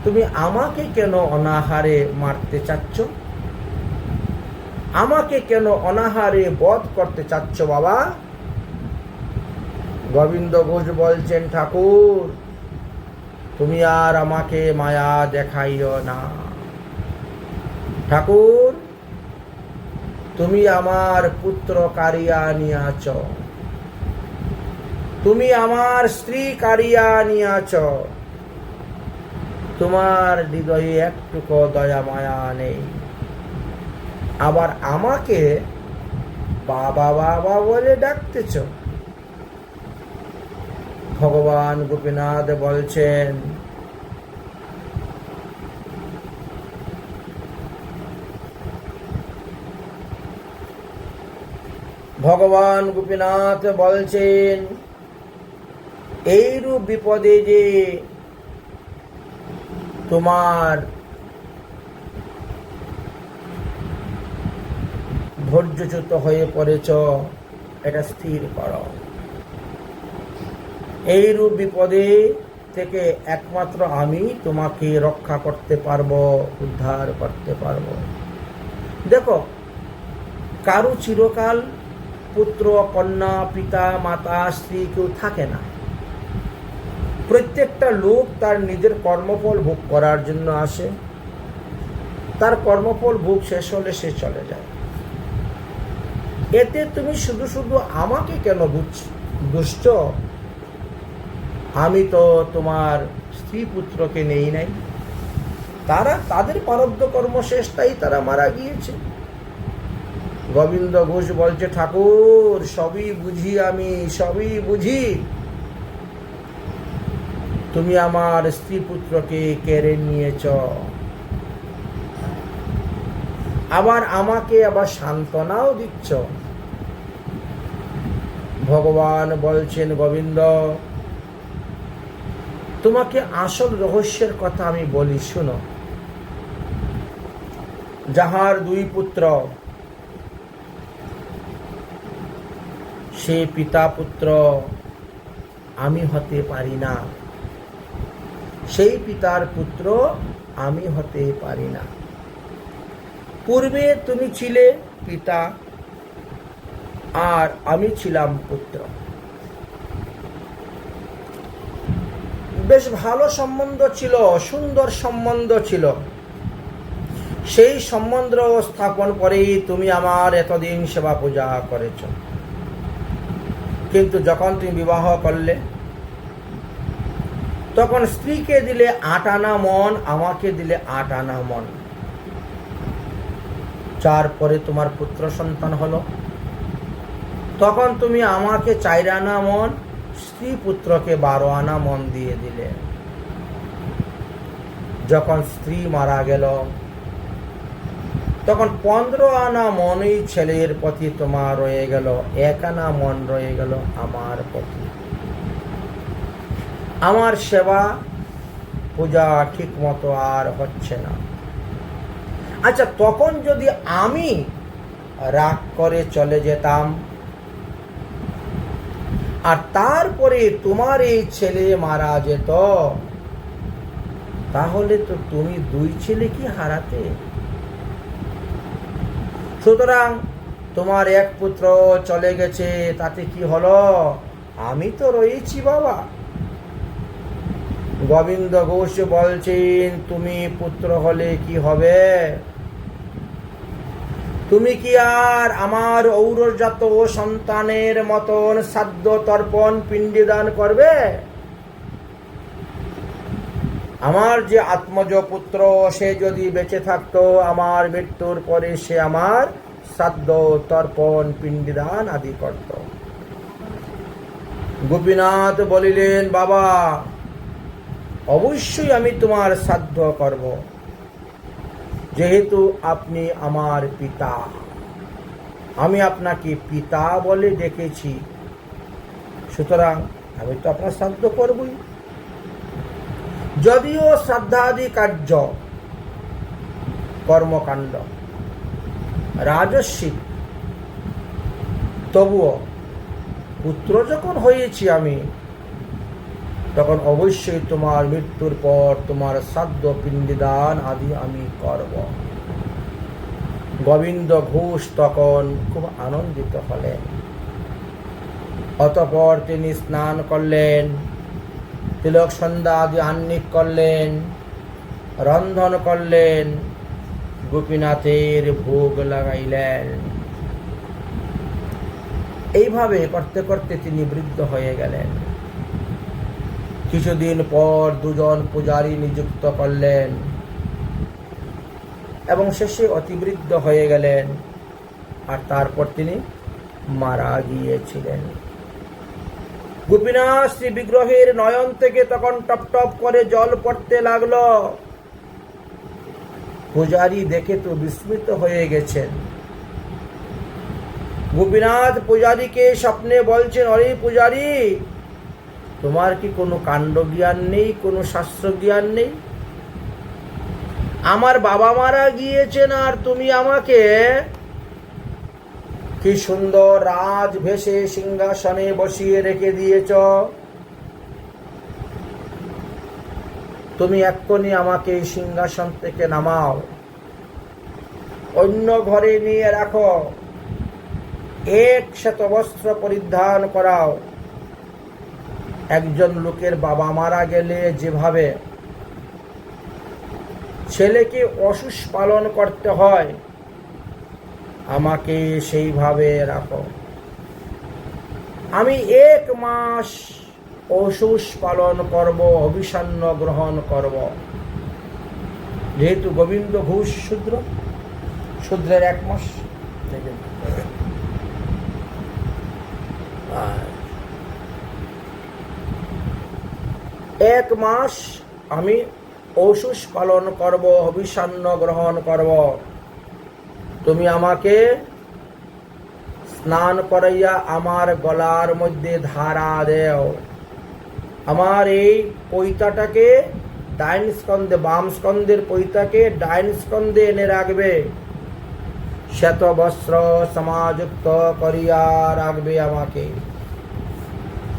তুমি আমাকে কেন অনাহারে মারতে চাচ্ছ? আমাকে কেন অনাহারে বধ করতে চাচ্ছ বাবা? গোবিন্দ ঘোষ বলছেন, ঠাকুর, তুমি আর আমাকে মায়া দেখাইও না। ঠাকুর, তুমি আমার পুত্র কারিয়া নিয়াছ, তুমি আমার স্ত্রী কারিয়া নিয়াছ, তোমার হৃদয়ে একটুকু দয়া মায়া নেই, আবার আমাকে বাবা বাবা বলে ডাকতেছ। ভগবান গোপীনাথ বলছেন, ভগবান গোপীনাথ বলছেন, এইরূপ বিপদে যে তোমার ধৈর্যচ্যুত হয়ে পড়েছ, এটা স্থির করো। এইরূপ বিপদে থেকে একমাত্র আমি তোমাকে রক্ষা করতে পারবো, উদ্ধার করতে পারবো। দেখো, কারো চিরকাল পুত্র, কন্যা, পিতা, মাতা, স্ত্রী কেউ থাকে না। প্রত্যেকটা লোক তার নিজের কর্মফল ভোগ করার জন্য আসে। তার কর্মফল ভোগ শেষ হলে সে চলে যায়। এতে তুমি শুধু শুধু আমাকে কেন দুষ্ট? আমি তো তোমার স্ত্রী পুত্রকে নেই নাই। তাদের প্রারব্ধ কর্ম শেষ, তাই তারা মারা গিয়েছে। গোবিন্দ ঘোষ বলছে, ঠাকুর সবই বুঝি, আমি সবই বুঝি, তুমি আমার স্ত্রী পুত্রকে কেড়ে নিয়েছ, আবার আমাকে আবার সান্ত্বনাও দিচ্ছ। ভগবান বলছেন, গোবিন্দ তোমাকে আসল রহস্যের কথা আমি বলি, শুনো। যাহার দুই পুত্র, সে পিতা পুত্র আমি হতে পারি না, সেই পিতার পুত্র আমি হতে পারি না। পূর্বে তুমি ছিলে পিতা আর আমি ছিলাম পুত্র। বেশ ভালো সম্বন্ধ ছিল, সুন্দর সম্বন্ধ ছিল। সেই সম্বন্ধ স্থাপন করেই তুমি আমার এতদিন সেবা পূজা করেছ। কিন্তু যখন তুমি বিবাহ করলে, তখন স্ত্রীকে দিলে 8 আনা মন, আমাকে দিলে 8 আনা মন। তারপরে তোমার পুত্র সন্তান হলো, তখন তুমি আমাকে 4 আনা মন, স্ত্রী পুত্রকে 12 আনা মন দিয়ে দিলে। যখন স্ত্রী মারা গেল, তখন 15 আনা মনই ছেলের প্রতি তোমার রয়ে গেল, 1 আনা মন রয়ে গেল আমার প্রতি। আমার সেবা পূজা ঠিক মতো আর হচ্ছে না। আচ্ছা, তখন যদি আমি রাগ করে চলে যেতাম, আর তারপরে তোমার এই ছেলে মারা যেত, তাহলে তো তুমি 2 ছেলে কি হারাতে। সুতরাং তোমার 1 পুত্র চলে গেছে, তাতে কি হলো? আমি তো রয়েছি বাবা। গোবিন্দ ঘোষ বলছেন, তুমি পুত্র হলে কি হবে? তুমি কি আর আমার ঔরজাত সন্তানের মতন শ্রাদ্ধ তর্পণ পিণ্ডদান করবে? আমার যে আত্মজ পুত্র, সে যদি বেঁচে থাকতো, আমার মৃত্যুর পরে সে আমার শ্রাদ্ধ তর্পণ পিণ্ডদান আদি করত। গোপীনাথ বলিলেন, বাবা অবশ্যই আমি তোমার শ্রাদ্ধ করব, যেহেতু আপনি আমার পিতা। আমি আপনাকে পিতা বলে ডেকেছি, সুতরাং আমি তো আপনার শ্রাদ্ধ করবই। যদিও শ্রাদ্ধাদি কার্য কর্মকাণ্ড রাজস্বিক, তবুও পুত্র যখন হয়েছি আমি, তখন অবশ্যই তোমার মৃত্যুর পর তোমার শ্রাদ্ধ পিণ্ডদান আদি আমি করব। গোবিন্দ ঘোষ তখন খুব আনন্দিত হলেন। অতঃপর তিনি স্নান করলেন, তিলক সন্ধ্যা আদি আহ্নিক করলেন, রন্ধন করলেন, গোপীনাথের ভোগ লাগাইলেন। এইভাবে করতে করতে তিনি বৃদ্ধ হয়ে গেলেন। কিছুদিন পর 2 জন পূজারী নিযুক্ত করলেন এবং শেষে অতিবৃদ্ধ হয়ে গেলেন, আর তারপর তিনি মারা গিয়েছিলেন। গোপীনাথ শ্রী বিগ্রহের নয়ন থেকে তখন টপ টপ করে জল পড়তে লাগলো। পূজারী দেখে তো বিস্মিত হয়ে গেছেন। গোপীনাথ পূজারীকে স্বপ্নে বলছেন, অরে পূজারী, তোমার কি কোনো কাণ্ড জ্ঞান নেই, কোনো শাস্ত্র জ্ঞান নেই? আমার বাবা মারা গিয়েছেন, আর তুমি আমাকে কি সুন্দর রাজ ভেসে সিংহাসনে বসিয়ে রেখে দিয়েছ, তুমি এক্ষুনি আমাকে এই সিংহাসন থেকে নামাও, অন্য ঘরে নিয়ে রাখো, এক শ্বেতবস্ত্র পরিধান করাও। একজন লোকের বাবা মারা গেলে যেভাবে ছেলেকে অসুষ পালন করতে হয়, আমাকে সেইভাবে রাখো। আমি 1 মাস অসুষ পালন করব, অভিসন্ন গ্রহণ করব। যেহেতু গোবিন্দ ঘোষ শূদ্রের 1 মাস, 1 মাস আমি অসুষ পালন করব, অভিসন্ন গ্রহণ করব। তুমি আমাকে স্নান করাইয়া আমার গলার মধ্যে ধারা দেও, আমার এই পৈতাটাকে ডাইন স্কন্ধে, বাম স্কন্ধের পৈতাকে ডাইন স্কন্ধে এনে রাখবে, শ্বেত বস্ত্র সমাযুক্ত করিয়া রাখবে আমাকে।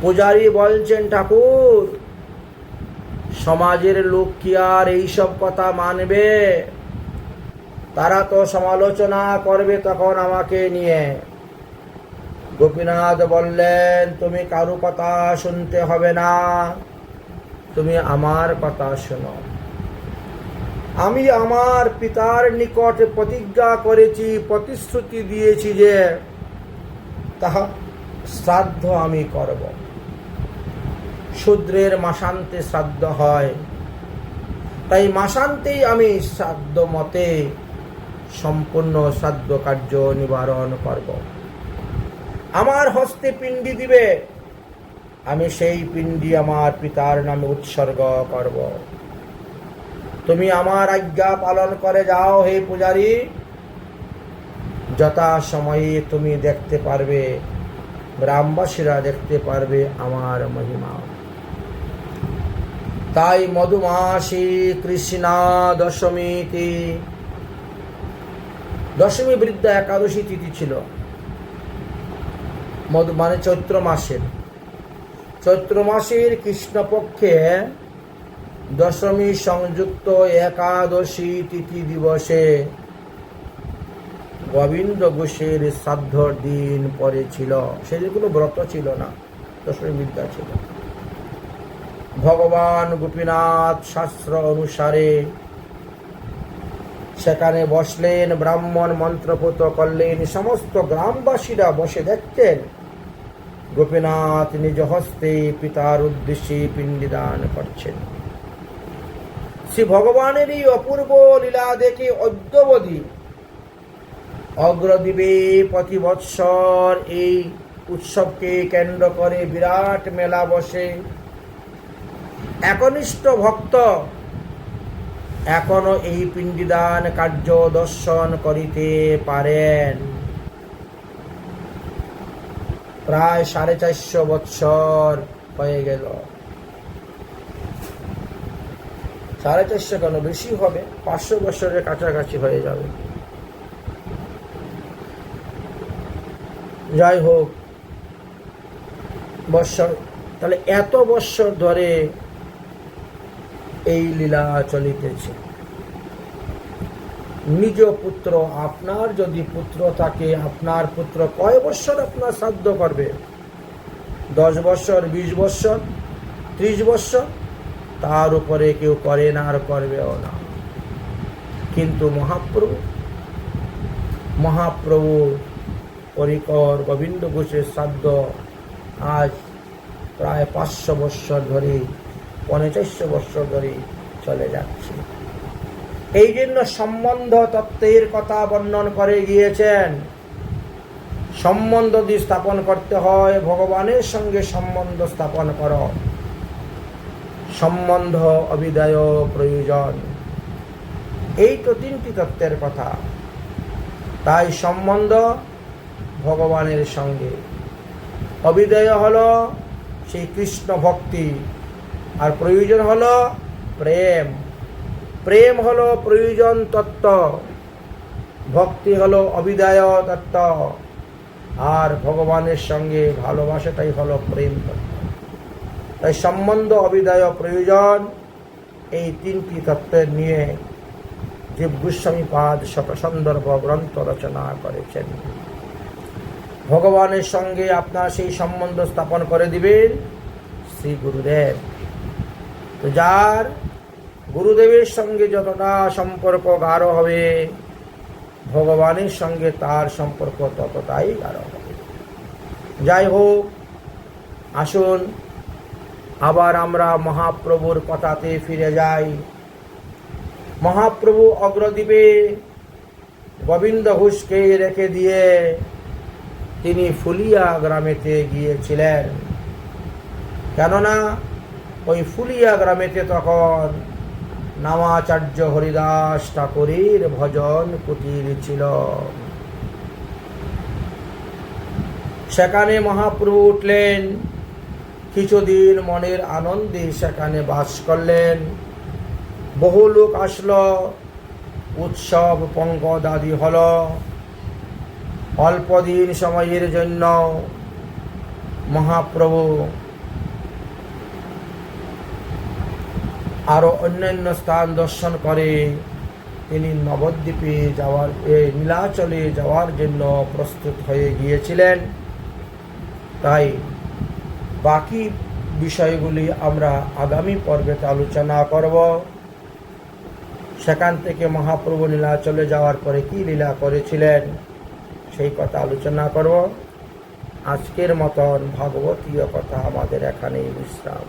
পূজারী বলছেন, ঠাকুর, সমাজের লোক কি আর এইসব কথা মানবে? তারা তো সমালোচনা করবে তখন আমাকে নিয়ে। গোপীনাথ বললেন, তুমি কারো কথা শুনতে হবে না, তুমি আমার কথা শোনো। আমি আমার পিতার নিকট প্রতিজ্ঞা করেছি, প্রতিশ্রুতি দিয়েছি যে তাহা শ্রাদ্ধ আমি করব। শূদ্রের মাসান্তে শ্রাদ্ধ হয়, তাই মাসান্তেই আমি শ্রাদ্ধ মতে সম্পূর্ণ শ্রাদ্ধ কার্য নিবারণ করব। আমার হস্তে পিণ্ডি দিবে, আমি সেই পিণ্ডি আমার পিতার নামে উৎসর্গ করব। তুমি আমার আজ্ঞা পালন করে যাও হে পূজারী, যথা সময়ে তুমি দেখতে পারবে, গ্রামবাসীরা দেখতে পারবে আমার মহিমা। তাই মধুমাসী কৃষ্ণা দশমীতে, দশমী বৃদ্ধা একাদশী তিথি ছিল, মানে চৈত্র মাসের কৃষ্ণপক্ষে দশমী সংযুক্ত একাদশী তিথি দিবসে গোবিন্দ ঘোষের শ্রাদ্ধ দিন পরে ছিল। সেদিন কোনো ব্রত ছিল না, দশমী বিদ্যা ছিল। ভগবান গোপীনাথ শাস্ত্র অনুসারে সেখানে বসলেন, ব্রাহ্মণ মন্ত্রপুত করলেন। সমস্ত গ্রামবাসীরা বসে দেখতেন গোপীনাথ নিজ হস্তে পিতার উদ্দেশ্যে পিণ্ডিদান করছেন। শ্রী ভগবানের এই অপূর্ব লীলা দেখে অদ্যাবধি অগ্রদ্বীপে প্রতি বৎসর এই উৎসবকে কেন্দ্র করে বিরাট মেলা বসে। একনিষ্ঠ ভক্ত এখনো এই পিণ্ডিদান কার্য দর্শন করিতে পারেন। প্রায় 450 বৎসর হয়ে গেল। 450 কেন, বেশি হবে, 500 বৎসরের কাছাকাছি হয়ে যাবে। যাই হোক, বৎসর, তাহলে এত বৎসর ধরে এই লীলা চলিতেছে। নিজ পুত্র, আপনার যদি পুত্র থাকে, আপনার পুত্র কয় বৎসর আপনার শ্রাদ্ধ করবে? 10 বৎসর, 20 বৎসর, 30 বৎসর, তার উপরে কেউ করে না আর করবেও না। কিন্তু মহাপ্রভু পরিকর গোবিন্দ ঘোষের শ্রাদ্ধ আজ প্রায় 500 বৎসর ধরে, 45 বৎসর ধরে চলে যাচ্ছে। এই জন্য সম্বন্ধ তত্ত্বের কথা বর্ণন করে গিয়েছেন। সম্বন্ধ যদি স্থাপন করতে হয়, ভগবানের সঙ্গে সম্বন্ধ স্থাপন করো। সম্বন্ধ অবিদায় প্রয়োজন, এই তো 3টি তত্ত্বের কথা। তাই সম্বন্ধ ভগবানের সঙ্গে, অবিদায় হলো সেই কৃষ্ণ ভক্তি, আর প্রয়োজন হলো প্রেম। প্রেম হলো প্রয়োজন তত্ত্ব, ভক্তি হলো অবিদায় তত্ত্ব। আর ভগবানের সঙ্গে ভালোবাসাটাই হলো প্রেম তত্ত্ব। তাই সম্বন্ধ অবিদায় প্রয়োজন, এই তিনটি তত্ত্বের নিয়ে জীব গোস্বামী পাদ শতসন্দর্ভ গ্রন্থ রচনা করেছেন। ভগবানের সঙ্গে আপনার সেই সম্বন্ধ স্থাপন করে দিবেন শ্রী গুরুদেব। তো যার গুরুদেবের সঙ্গে যতটা সম্পর্ক গাঢ় হবে, ভগবানের সঙ্গে তার সম্পর্ক ততটাই গাঢ় হবে। যাই হোক, আসুন আবার আমরা মহাপ্রভুর কথাতে ফিরে যাই। মহাপ্রভু অগ্রদ্বীপে গোবিন্দ ঘোষকে রেখে দিয়ে তিনি ফুলিয়া গ্রামেতে গিয়েছিলেন। কেননা ওই ফুলিয়া গ্রামেতে তখন নামাচার্য হরিদাস ঠাকুরের ভজন কুটির ছিল। সেখানে মহাপ্রভু উঠলেন, কিছুদিন মনের আনন্দে সেখানে বাস করলেন। বহু লোক আসলো, উৎসব পঙ্গদ আদি হল। অল্পদিন সময়ের জন্য মহাপ্রভু আরো অন্যান্য স্থান দর্শন করে তিনি নবদ্বীপে যাওয়ার নীলাচলে যাওয়ার জন্য প্রস্তুত হয়ে গিয়েছিলেন। তাই বাকি বিষয়গুলি আমরা আগামী পর্বেতে আলোচনা করব। সেখান থেকে মহাপ্রভু নীলাচলে যাওয়ার পরে কি লীলা করেছিলেন সেই কথা আলোচনা করব। আজকের মতন ভাগবতীয় কথা আমাদের এখানেই বিশ্রাম।